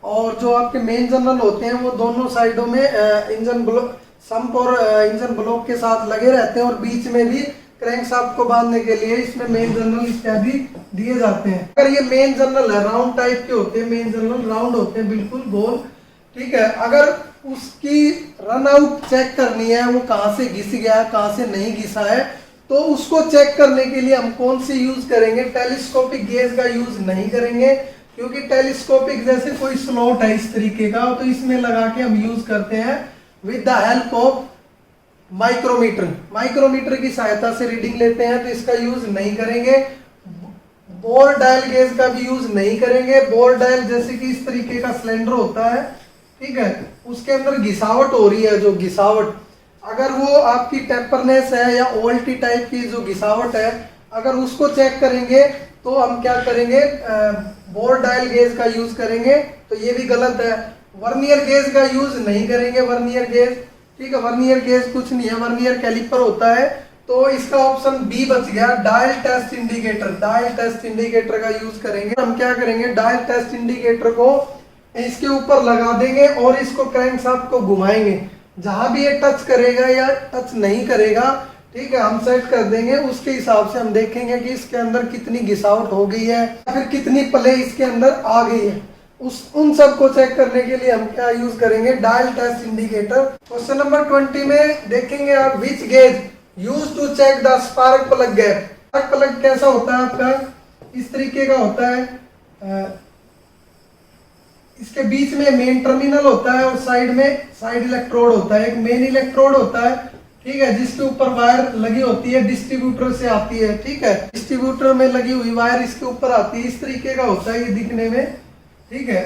और जो आपके मेन जनरल होते हैं वो दोनों साइडों में इंजन ब्लॉक, संप और इंजन ब्लॉक के साथ लगे रहते हैं, और बीच में भी क्रैंकशाफ्ट को बांधने के लिए इसमें मेन जनरल इत्यादि दिए जाते हैं। अगर ये मेन जनरल है, राउंड टाइप के होते हैं, मेन जनरल राउंड होते हैं, बिल्कुल गोल। ठीक है, अगर उसकी रन आउट चेक करनी है, वो कहाँ से घिस गया है, कहाँ से नहीं घिसा है, तो उसको चेक करने के लिए हम कौन सी यूज करेंगे, टेलीस्कोपिक गेज का यूज नहीं करेंगे, क्योंकि टेलीस्कोपिक जैसे कोई स्लॉट है इस तरीके का, तो इसमें लगा के हम यूज करते हैं with the help of micrometer, micrometer की सहायता से रीडिंग लेते हैं तो इसका यूज नहीं करेंगे। बोर डायल गेज का भी यूज नहीं करेंगे। बोर डायल जैसे कि इस तरीके का सिलेंडर होता है, ठीक है, उसके अंदर घिसावट हो रही है, जो घिसावट, अगर वो आपकी टेम्परनेस है या ओल्टी टाइप की जो घिसावट है, अगर उसको चेक करेंगे तो हम क्या करेंगे, बोर डायल गेज का यूज करेंगे, तो ये भी गलत है। वर्नियर गेज का यूज नहीं करेंगे, वर्नियर गेज, ठीक है, वर्नियर गेज कुछ नहीं है, वर्नियर कैलिपर होता है। तो इसका ऑप्शन बी बच गया, dial test indicator, dial test indicator का यूज करेंगे। हम क्या करेंगे, डायल टेस्ट इंडिकेटर को इसके ऊपर लगा देंगे और इसको क्रैंकशाफ्ट को घुमाएंगे, जहां भी ये टच करेगा या टच नहीं करेगा, ठीक है, हम सेट कर देंगे। उसके हिसाब से हम देखेंगे कि इसके अंदर कितनी घिसावट हो गई है, फिर कितनी प्ले इसके अंदर आ गई है। उन सब को चेक करने के लिए हम क्या यूज करेंगे, dial test indicator. Question number 20 में देखेंगे आप, which gauge use to check the spark plug gap. Spark plug कैसा होता है आपका, इस तरीके का होता है, इसके बीच में मेन टर्मिनल होता है और साइड में साइड इलेक्ट्रोड होता है। एक मेन इलेक्ट्रोड होता है, ठीक है, जिसके ऊपर वायर लगी होती है, डिस्ट्रीब्यूटर से आती है, ठीक है, डिस्ट्रीब्यूटर में लगी हुई वायर इसके ऊपर आती है, इस तरीके का होता है ये दिखने में, ठीक है।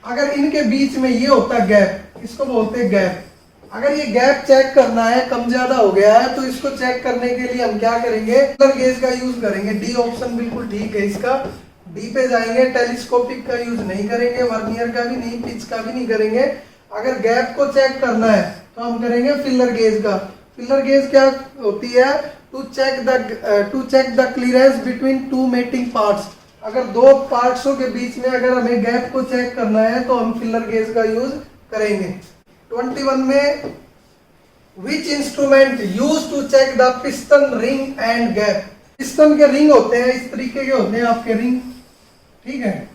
अगर इनके बीच में ये होता है गैप, इसको बोलते हैं गैप। अगर ये गैप चेक करना है, कम ज्यादा हो गया है, तो इसको चेक करने के लिए हम क्या करेंगे, फिलर गेज का यूज करेंगे। डी ऑप्शन बिल्कुल ठीक है इसका, डी पे जाएंगे। टेलीस्कोपिक का यूज नहीं करेंगे, वर्नियर का भी नहीं, पिच का भी नहीं करेंगे। अगर गैप को चेक करना है तो हम करेंगे फिलर गेज का। फिलर गेज क्या होती है, to check the clearance between two mating parts. अगर दो पार्ट्सों के बीच में अगर हमें गैप को चेक करना है तो हम फिलर गेज का यूज करेंगे। 21 में, which instrument use to check the piston ring end gap. Piston के रिंग होते हैं, इस तरीके के होते हैं आपके रिंग, ठीक है,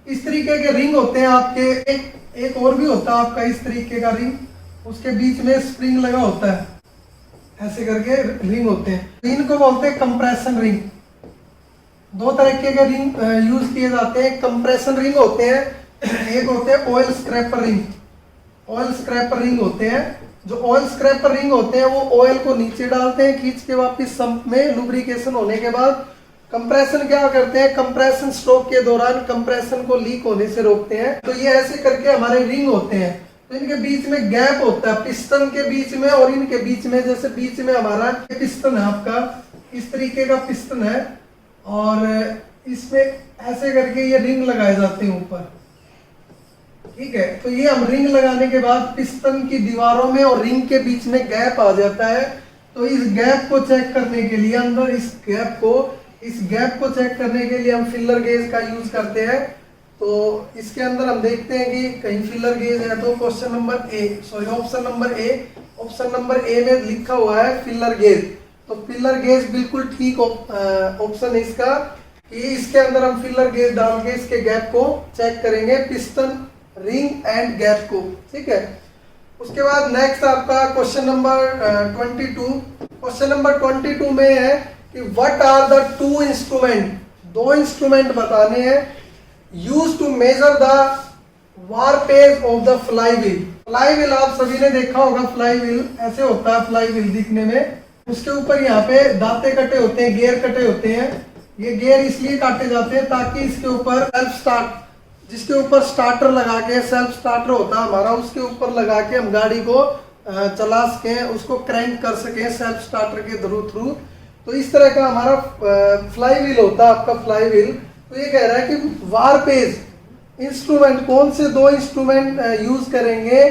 इस तरीके के रिंग होते हैं आपके। एक और भी होता है आपका इस तरीके का रिंग, उसके बीच में स्प्रिंग लगा होता है, ऐसे करके रिंग होते हैं। इनको बोलते हैं कंप्रेशन रिंग। दो तरीके के रिंग यूज किए जाते हैं। कंप्रेशन रिंग होते हैं, एक होते हैं oil scraper ring. Oil scraper ring होते हैं, जो ऑयल स्क्रैपर रिंग होते हैं वो ऑयल को नीचे डालते हैं खींच के वापस संप में, लुब्रिकेशन होने के बाद। कंप्रेशन क्या करते हैं, कंप्रेशन स्ट्रोक के दौरान कंप्रेशन को लीक होने से रोकते हैं। तो ये ऐसे करके हमारे रिंग होते हैं। तो इनके बीच में गैप होता है, पिस्टन के बीच में और इनके बीच में। जैसे बीच में हमारा पिस्टन है आपका, इस तरीके का पिस्टन है और इसमें ऐसे करके ये रिंग लगाए जाते हैं ऊपर, ठीक है। तो ये हम रिंग लगाने के बाद पिस्टन की दीवारों में और रिंग के बीच में गैप आ जाता है। तो इस गैप को चेक करने के लिए, अंदर इस गैप को चेक करने के लिए हम फिलर गेज का यूज करते हैं। तो इसके अंदर हम देखते हैं कि कहीं फिलर गेज है तो ऑप्शन नंबर ए में लिखा हुआ है फिलर गेज। तो फिलर गेज बिल्कुल ठीक ऑप्शन है इसका, कि इसके अंदर हम फिलर गेज डाल के इसके गैप को चेक करेंगे, पिस्टन रिंग एंड गैप को, ठीक है। उसके बाद नेक्स्ट आपका क्वेश्चन नंबर 22। क्वेश्चन नंबर 22 में है कि what are the two instrument, दो इंस्ट्रूमेंट बताने हैं, use to measure the warpage of the flywheel. Flywheel आप सभी ने देखा होगा, फ्लाई व्हील ऐसे होता है फ्लाई व्हील दिखने में। उसके ऊपर यहाँ पे दांते कटे होते हैं, गियर कटे होते हैं। ये गियर इसलिए काटे जाते हैं ताकि इसके ऊपर सेल्फ स्टार्ट, जिसके ऊपर स्टार्टर लगा के, सेल्फ स्टार्टर होता है हमारा, उसके ऊपर लगा के हम गाड़ी को चला सकें, उसको क्रैंक कर सकें सेल्फ स्टार्टर के थ्रू। तो इस तरह का हमारा फ्लाई व्हील होता है आपका फ्लाई व्हील। तो ये कह रहा है कि वारपेज इंस्ट्रूमेंट, कौन से दो इंस्ट्रूमेंट यूज करेंगे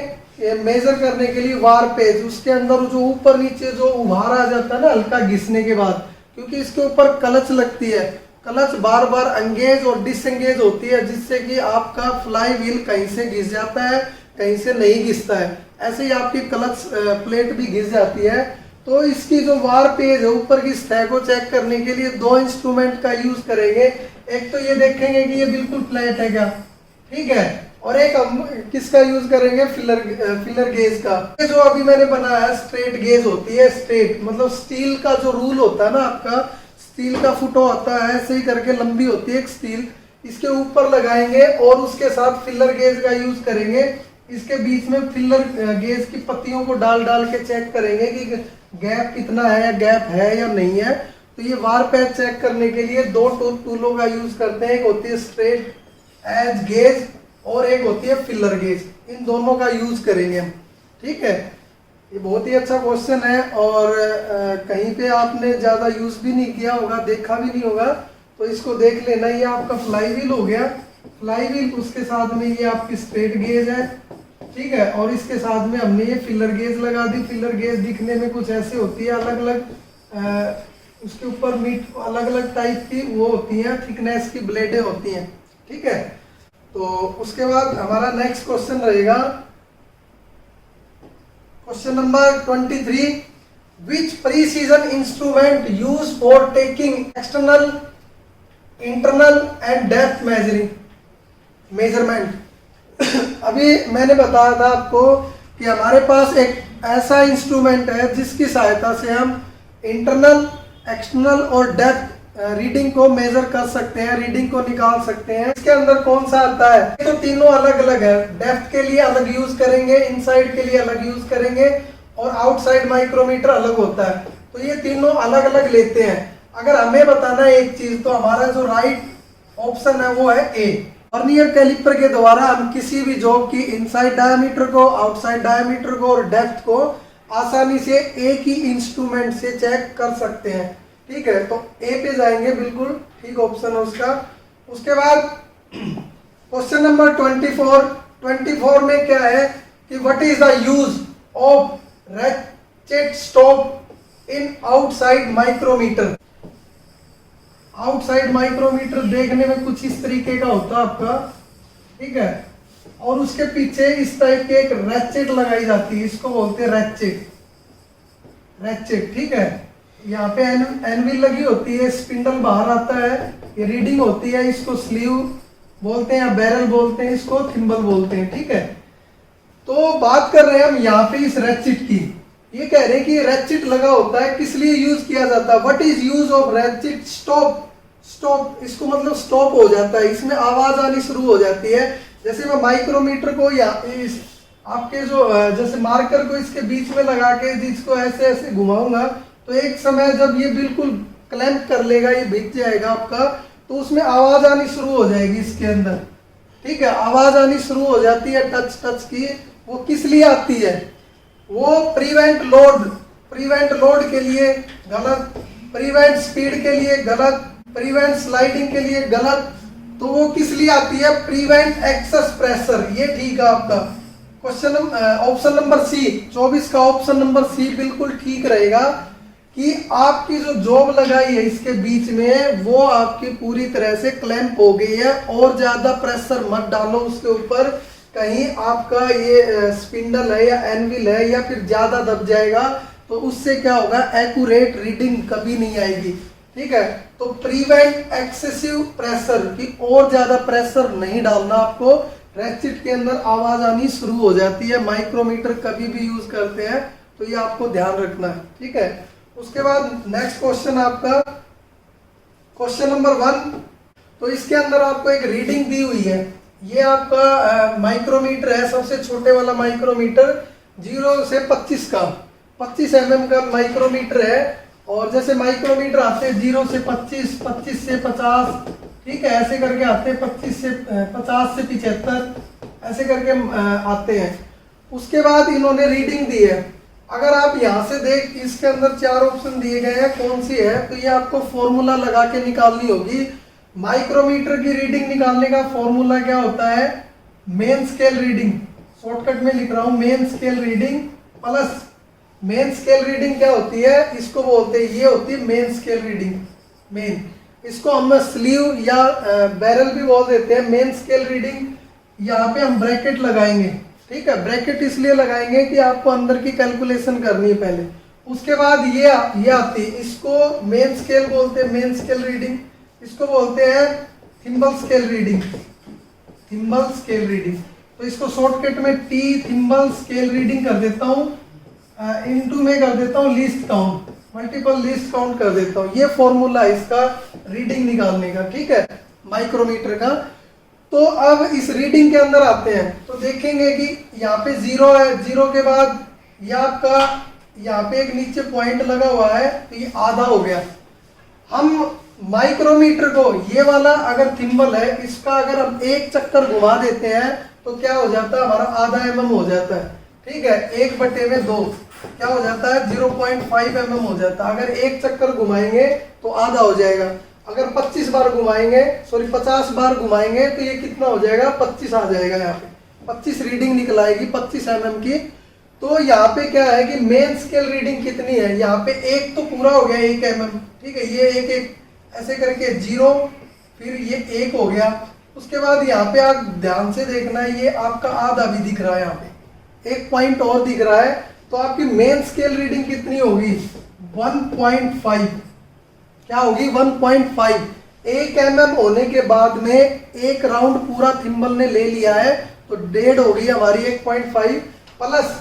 मेजर करने के लिए वारपेज। उसके अंदर जो ऊपर नीचे जो उभार आ जाता है ना हल्का घिसने के बाद, क्योंकि इसके ऊपर क्लच लगती है, क्लच बार बार एंगेज और डिसएंगेज होती है, जिससे कि आपका फ्लाई व्हील कहीं से घिस जाता है, कहीं से नहीं घिसता है। ऐसे ही आपकी क्लच प्लेट भी घिस जाती है। तो इसकी जो वार पेज है, ऊपर की सतह को चेक करने के लिए दो इंस्ट्रूमेंट का यूज करेंगे। एक तो ये देखेंगे कि ये बिल्कुल फ्लैट है क्या, ठीक है, और एक हम किसका यूज करेंगे, फिलर गेज का। ये जो अभी मैंने बनाया स्ट्रेट गेज होती है, स्ट्रेट मतलब स्टील का जो रूल होता है ना आपका, स्टील का फुटो होता है, ऐसे ही करके लंबी होती है एक स्टील, इसके ऊपर लगाएंगे और उसके साथ फिलर गेज का यूज करेंगे। इसके बीच में फिलर गेज की पत्तियों को डाल डाल के चेक करेंगे कि गैप कितना है, या गैप है या नहीं है। तो ये वार पैच चेक करने के लिए दो टूलों का यूज करते हैं, एक होती है स्ट्रेट एज गेज और एक होती है फिलर गेज। इन दोनों का यूज करेंगे हम, ठीक है। ये बहुत ही अच्छा क्वेश्चन है और कहीं पे आपने ज्यादा यूज भी नहीं किया होगा, देखा भी नहीं होगा, तो इसको देख लेना। ये आपका फ्लाई व्हील हो गया, फ्लाई व्हील, उसके साथ में ये आपकी स्ट्रेट गेज है, ठीक है, और इसके साथ में हमने ये फिलर गेज लगा दी। फिलर गेज दिखने में कुछ ऐसे होती है, अलग अलग उसके ऊपर मीट अलग अलग टाइप की वो होती हैं, थिकनेस की ब्लेडें होती हैं, ठीक है। तो उसके बाद हमारा नेक्स्ट क्वेश्चन रहेगा question number 23, which precision instrument use for taking external, internal and depth measurement. अभी मैंने बताया था आपको कि हमारे पास एक ऐसा इंस्ट्रूमेंट है जिसकी सहायता से हम इंटरनल, एक्सटर्नल और डेप्थ रीडिंग को मेजर कर सकते हैं, रीडिंग को निकाल सकते हैं। इसके अंदर कौन सा आता है? तो तीनों अलग अलग है। डेप्थ के लिए अलग यूज करेंगे, इनसाइड के लिए अलग यूज करेंगे और आउटसाइड माइक्रोमीटर अलग होता है। तो ये तीनों अलग अलग लेते हैं। अगर हमें बताना है एक चीज, तो हमारा जो राइट ऑप्शन है वो है ए। वर्नियर कैलिपर के द्वारा हम किसी भी जॉब की इनसाइड डायमीटर को, आउटसाइड डायमीटर को और डेप्थ को आसानी से एक ही इंस्ट्रूमेंट से चेक कर सकते हैं, ठीक है। तो ए पे जाएंगे, बिल्कुल ठीक ऑप्शन है उसका। उसके बाद क्वेश्चन नंबर 24 में क्या है कि what is the use of ratchet stop in outside micrometer. Outside micrometer देखने में कुछ इस तरीके का होता है आपका, ठीक है, और उसके पीछे इस टाइप के एक रैचेट लगाई जाती है, इसको बोलते हैं रैचेट, ठीक है। यहाँ पे एनविल लगी होती है, स्पिंडल बाहर आता है, ये रीडिंग होती है, इसको स्लीव बोलते हैं या बैरल बोलते हैं, इसको थिम्बल बोलते हैं, ठीक है। तो बात कर रहे हैं हम यहाँ पे इस रैचेट की। ये कह रहे हैं कि रैचेट लगा होता है, किस लिए यूज किया जाता है? What is use of ratchet stop, इसको मतलब स्टॉप हो जाता है, इसमें आवाज आनी शुरू हो जाती है। जैसे मैं माइक्रोमीटर को या इस आपके जो जैसे मार्कर को इसके बीच में लगा के इसको ऐसे ऐसे घुमाऊंगा, तो एक समय जब ये बिल्कुल क्लैंप कर लेगा, ये भिग जाएगा आपका, तो उसमें आवाज आनी शुरू हो जाएगी इसके अंदर, ठीक है। आवाज आनी शुरू हो जाती है टच की। वो किस लिए आती है? वो प्रिवेंट लोड के लिए गलत, प्रिवेंट स्पीड के लिए गलत, प्रिवेंट स्लाइडिंग के लिए गलत। तो वो किस लिए आती है? प्रिवेंट एक्सेस प्रेशर, ये ठीक है आपका। क्वेश्चन ऑप्शन नंबर सी, 24 का ऑप्शन नंबर सी बिल्कुल ठीक रहेगा कि आपकी जो जॉब लगाई है इसके बीच में वो आपकी पूरी तरह से क्लैंप हो गई है, और ज्यादा प्रेशर मत डालो उसके ऊपर, कहीं आपका ये स्पिंडल है या एनविल है या फिर ज्यादा दब जाएगा, तो उससे क्या होगा? एक्यूरेट रीडिंग कभी नहीं आएगी, ठीक है। तो प्रिवेंट एक्सेसिव प्रेशर की, और ज्यादा प्रेशर नहीं डालना आपको। रैचेट के अंदर आवाज आनी शुरू हो जाती है, माइक्रोमीटर कभी भी यूज करते हैं, तो ये आपको ध्यान रखना है, ठीक है। उसके बाद नेक्स्ट क्वेश्चन आपका क्वेश्चन नंबर 1। तो इसके अंदर आपको एक रीडिंग दी हुई है। ये आपका माइक्रोमीटर है, सबसे छोटे वाला माइक्रोमीटर 0 से 25 का, 25 mm का माइक्रोमीटर है। और जैसे माइक्रोमीटर आते हैं 0 से 25, 25 से 50, ठीक है, ऐसे करके आते हैं, 25 से 50 से 75 ऐसे करके आते हैं। उसके बाद इन्होंने रीडिंग दी है। अगर आप यहाँ से देख, इसके अंदर 4 ऑप्शन दिए गए हैं, कौन सी है? तो ये आपको फॉर्मूला लगा के निकालनी होगी। माइक्रोमीटर की रीडिंग निकालने का फॉर्मूला क्या होता है? मेन स्केल रीडिंग, शॉर्टकट में लिख रहा हूँ, main scale reading plus main scale reading क्या होती है? इसको बोलते हैं, ये होती है मेन स्केल रीडिंग। मेन, इसको हम स्लीव या बैरल भी बोल देते हैं। मेन स्केल रीडिंग, यहाँ पे हम ब्रैकेट लगाएंगे, ठीक है। ब्रैकेट इसलिए लगाएंगे कि आपको अंदर की कैलकुलेशन करनी है पहले। उसके बाद ये आती है, इसको मेन स्केल बोलते हैं, मेन स्केल रीडिंग। इसको बोलते हैं thimble scale reading, thimble scale reading. तो इसको शॉर्टकट में टी थिम्बल स्केल रीडिंग कर देता हूँ, इनटू में कर देता हूँ least count, multiple least count कर देता हूँ। ये फॉर्मूला है इसका रीडिंग निकालने का, ठीक है। माइक्रोमीटर का। तो अब इस रीडिंग के अंदर आते हैं तो देखेंगे कि यहाँ पे 0 है, 0 के बाद ये आपका यहाँ पे एक नीचे पॉइंट लगा हुआ है तो ये आधा हो गया। हम माइक्रोमीटर को ये वाला अगर थिम्बल है इसका अगर हम एक चक्कर घुमा देते हैं तो क्या हो जाता है, हमारा आधा mm हो जाता है। ठीक है, 1/2 क्या हो जाता है, 0.5 mm हो जाता है। अगर एक चक्कर घुमाएंगे तो आधा हो जाएगा। अगर 25 बार घुमाएंगे, सॉरी 50 बार घुमाएंगे तो ये कितना हो जाएगा, 25 आ जाएगा। यहाँ पे 25 रीडिंग निकल आएगी 25 mm की। तो यहाँ पे क्या है कि मेन स्केल रीडिंग कितनी है, यहाँ पे एक तो पूरा हो गया 1 mm। ठीक है, ये एक ऐसे करके 0, फिर ये 1 हो गया। उसके बाद यहाँ पे आप ध्यान से देखना है, ये आपका आधा भी दिख रहा है, यहाँ पे एक पॉइंट और दिख रहा है। तो आपकी मेन स्केल रीडिंग कितनी होगी, 1.5। क्या होगी, 1.5। 1 mm होने के बाद में एक राउंड पूरा थिम्बल ने ले लिया है तो 1.5 होगी हमारी 1.5 प्लस।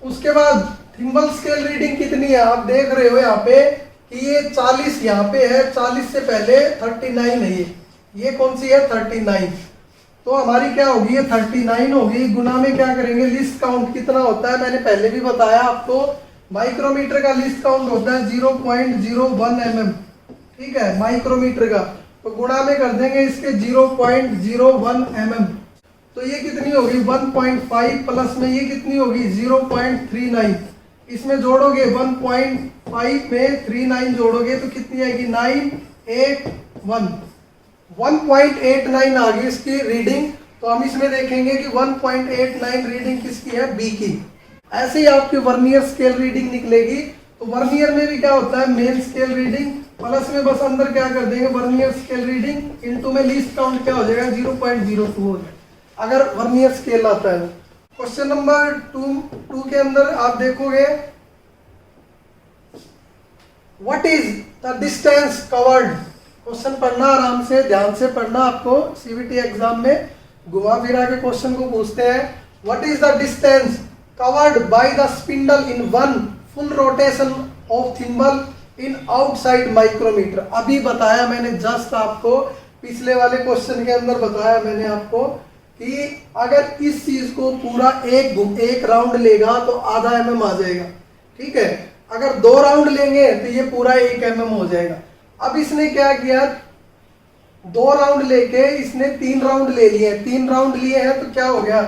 उसके बाद थिम्बल स्केल रीडिंग कितनी है, आप देख रहे हो यहाँ पे कि ये 40 यहाँ पे है, 40 से पहले 39 है। ये कौन सी है, 39। तो हमारी क्या होगी, ये 39 होगी। गुना में क्या करेंगे, लिस्ट काउंट कितना होता है, मैंने पहले भी बताया आपको, माइक्रोमीटर का लिस्ट काउंट होता है 0.01 mm। ठीक है, माइक्रोमीटर का। तो गुणा में कर देंगे इसके 0.01 mm। तो ये कितनी होगी, 1.5 प्लस में ये कितनी होगी, 0.39। इसमें जोड़ोगे 1.5 में 39 जोड़ोगे तो कितनी आएगी, 981। 1.89 आ गई इसकी रीडिंग। तो हम इसमें देखेंगे कि 1.89 रीडिंग किसकी है, बी की। ऐसे ही आपकी वर्नियर स्केल रीडिंग निकलेगी। तो वर्नियर में भी क्या होता है, मेन स्केल रीडिंग प्लस में बस अंदर क्या कर देंगे, वर्नियर स्केल रीडिंग इनटू में लिस्ट काउंट क्या हो जाएगा, 0.02 हो जाएगा अगर वर्नियर स्केल आता है। क्वेश्चन नंबर 2 के अंदर आप देखोगे, what is the distance covered. Question पढ़ना आराम से, ध्यान से पढ़ना, आपको सीबीटी एग्जाम में घुमा फिरा के क्वेश्चन को पूछते हैं। What is the distance covered by the spindle in one full rotation of thimble in outside micrometer. अभी बताया मैंने, जस्ट आपको पिछले वाले क्वेश्चन के अंदर बताया मैंने आपको कि अगर इस चीज को पूरा एक राउंड लेगा तो आधा mm आ जाएगा। ठीक है, अगर 2 राउंड लेंगे तो ये पूरा 1 mm हो जाएगा। अब इसने क्या किया, 2 राउंड लेके इसने 3 राउंड ले लिए। 3 राउंड लिए हैं तो क्या हो गया,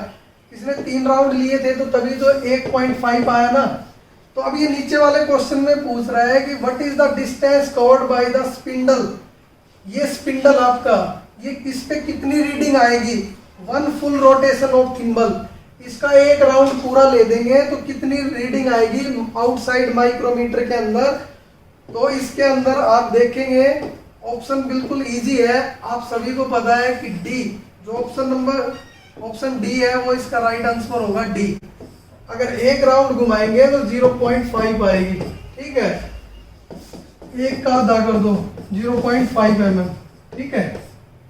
इसने 3 राउंड लिए थे तो तभी तो 1.5 आया ना। तो अब ये नीचे वाले क्वेश्चन में पूछ रहा है कि what is the distance covered by the spindle. ये स्पिंडल आपका, ये इस पे कितनी रीडिंग आएगी, 1 फुल रोटेशन ऑफ थिम्बल। इसका एक राउंड पूरा ले देंगे तो कितनी रीडिंग आएगी आउटसाइड माइक्रोमीटर के अंदर। तो इसके अंदर आप देखेंगे ऑप्शन बिल्कुल इजी है, आप सभी को पता है कि डी, जो ऑप्शन डी है वो इसका राइट आंसर होगा, डी। अगर एक राउंड घुमाएंगे तो 0.5 आएगी। ठीक है, एक का आधा कर दो, 0.5 mm। ठीक है,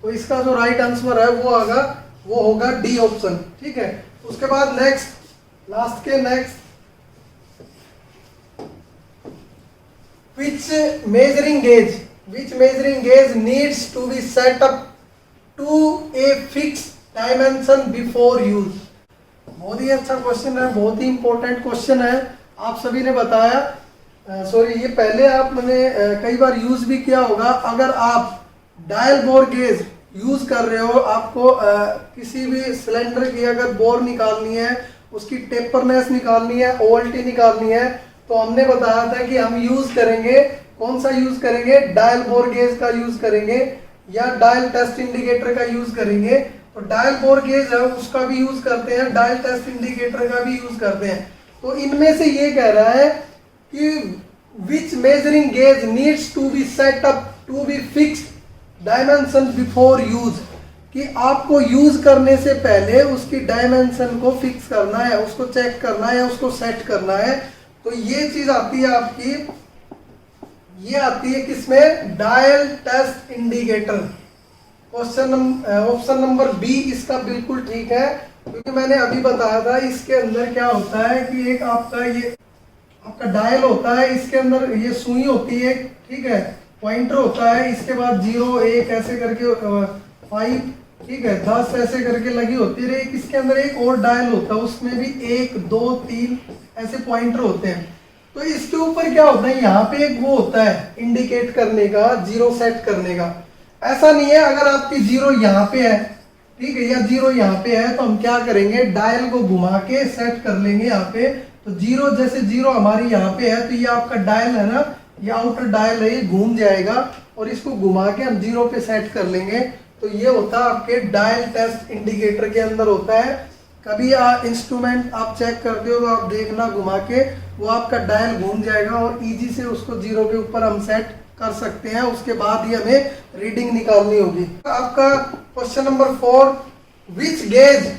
तो इसका जो राइट आंसर है वो होगा डी ऑप्शन। ठीक है, उसके बाद नेक्स्ट, लास्ट के next, which measuring gauge needs to be set up to a fixed dimension before use। बहुत ही अच्छा क्वेश्चन है, बहुत ही इंपॉर्टेंट क्वेश्चन है। आप सभी ने बताया, सॉरी ये पहले आपने कई बार यूज भी किया होगा। अगर आप डायल बोर गेज यूज कर रहे हो, आपको किसी भी सिलेंडर की अगर बोर निकालनी है, उसकी टेपरनेस निकालनी है, ओवल्टी निकालनी है, तो हमने बताया था कि हम यूज करेंगे, कौन सा यूज करेंगे, डायल बोर गेज का यूज करेंगे या डायल टेस्ट इंडिकेटर का यूज करेंगे। तो डायल बोर गेज है उसका भी यूज करते हैं, डायल टेस्ट इंडिकेटर का भी यूज करते हैं। तो इनमें से ये कह रहा है कि which measuring gauge needs to be set up to be fixed dimension before use, कि आपको यूज करने से पहले उसकी डायमेंशन को फिक्स करना है, उसको चेक करना है, उसको सेट करना है। तो ये चीज आती है आपकी, ये आती है किसमें, dial test indicator. Option number B इसका बिल्कुल ठीक है, क्योंकि मैंने अभी बताया था इसके अंदर क्या होता है कि एक आपका ये आपका डायल होता है, इसके अंदर ये सुई होती है। ठीक है, पॉइंटर होता है, इसके बाद 0 1 ऐसे करके 5 ठीक है 10 ऐसे करके लगी होती है। एक इसके अंदर एक और डायल होता है, उसमें भी 1 2 3 ऐसे पॉइंटर होते हैं। तो इसके ऊपर क्या होता है, यहाँ पे एक वो होता है इंडिकेट करने का, 0 सेट करने का। ऐसा नहीं है अगर आपकी 0 यहाँ पे है ठीक है, या 0 यहाँ पे है, तो हम क्या करेंगे, डायल को घुमा के सेट कर लेंगे यहाँ पे। तो 0 जैसे 0 हमारी यहाँ पे है, तो ये आपका डायल है ना, ये आउटर डायल है, ये घूम जाएगा और इसको घुमा के हम 0 पे सेट कर लेंगे। तो ये होता है आपके डायल टेस्ट इंडिकेटर के अंदर होता है। कभी इंस्ट्रूमेंट आप चेक करते हो तो आप देखना घुमा के, वो आपका डायल घूम जाएगा और इजी से उसको 0 के ऊपर हम सेट कर सकते हैं। उसके बाद ही हमें रीडिंग निकालनी होगी। आपका question number 4, which gauge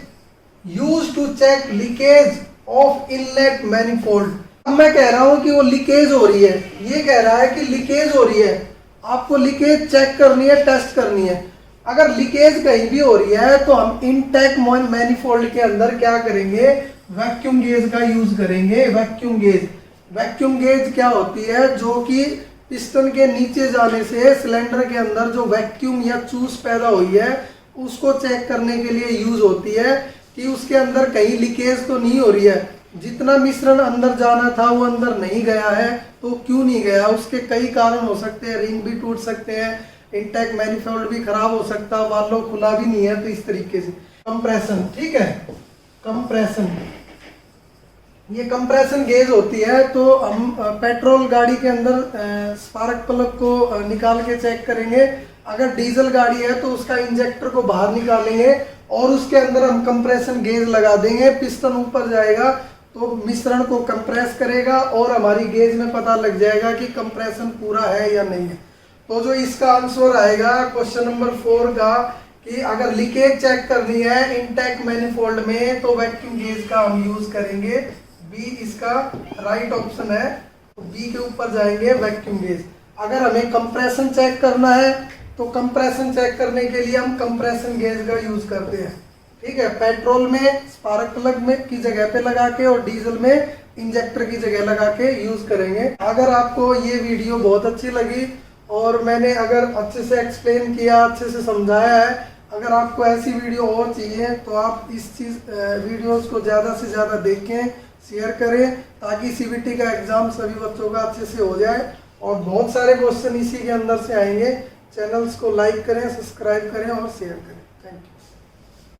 use to check leakage of inlet manifold. अब मैं कह रहा हूं कि वो लीकेज हो रही है, ये कह रहा है कि लीकेज हो रही है, आपको लीकेज चेक करनी है, टेस्ट करनी है। अगर लीकेज कहीं भी हो रही है तो हम इनटेक मैनिफोल्ड के अंदर क्या करेंगे, वैक्यूम गेज का यूज करेंगे। वैक्यूम गेज क्या होती है, जो कि पिस्टन के नीचे जाने से सिलेंडर के अंदर जो वैक्यूम या चूस पैदा हुई है उसको चेक करने के लिए यूज होती है कि उसके अंदर कहीं लीकेज तो नहीं हो रही है। जितना मिश्रण अंदर जाना था वो अंदर नहीं गया है, तो क्यों नहीं गया, उसके कई कारण हो सकते हैं। रिंग भी टूट सकते हैं, इंटेक मैनिफोल्ड भी खराब हो सकता है, वाल्व खुला भी नहीं है। तो इस तरीके से कंप्रेशन, ठीक है, कंप्रेशन, ये कंप्रेशन गेज होती है। तो हम पेट्रोल गाड़ी के अंदर स्पार्क प्लग को निकाल के चेक करेंगे। अगर डीजल गाड़ी है तो उसका इंजेक्टर को बाहर निकालेंगे और उसके अंदर हम कंप्रेशन गेज लगा देंगे। पिस्टन ऊपर जाएगा तो मिश्रण को कंप्रेस करेगा और हमारी गेज में पता लग जाएगा कि कंप्रेशन पूरा है या नहीं है। तो जो इसका आंसर आएगा क्वेश्चन नंबर 4 का, कि अगर लीकेज चेक करनी है इनटेक मैनिफोल्ड में तो वैक्यूम गेज का हम यूज करेंगे। बी इसका राइट ऑप्शन है, तो बी के ऊपर जाएंगे वैक्यूम गेज। अगर हमें कंप्रेशन चेक करना है तो कंप्रेशन चेक करने के लिए हम कंप्रेशन गेज का यूज करते हैं, ठीक है। पेट्रोल में स्पार्क प्लग में की जगह पे लगा के और डीजल में इंजेक्टर की जगह लगा के यूज करेंगे। अगर आपको ये वीडियो बहुत अच्छी लगी और मैंने अगर अच्छे से एक्सप्लेन किया, अच्छे से समझाया है, अगर आपको ऐसी वीडियो और चाहिए तो आप इस वीडियोस को ज़्यादा से ज़्यादा देखें, शेयर करें, ताकि सीबीटी का एग्ज़ाम सभी बच्चों का अच्छे से हो जाए। और बहुत सारे क्वेश्चन इसी के अंदर से आएंगे। चैनल्स को लाइक करें, सब्सक्राइब करें और शेयर करें। Thank you.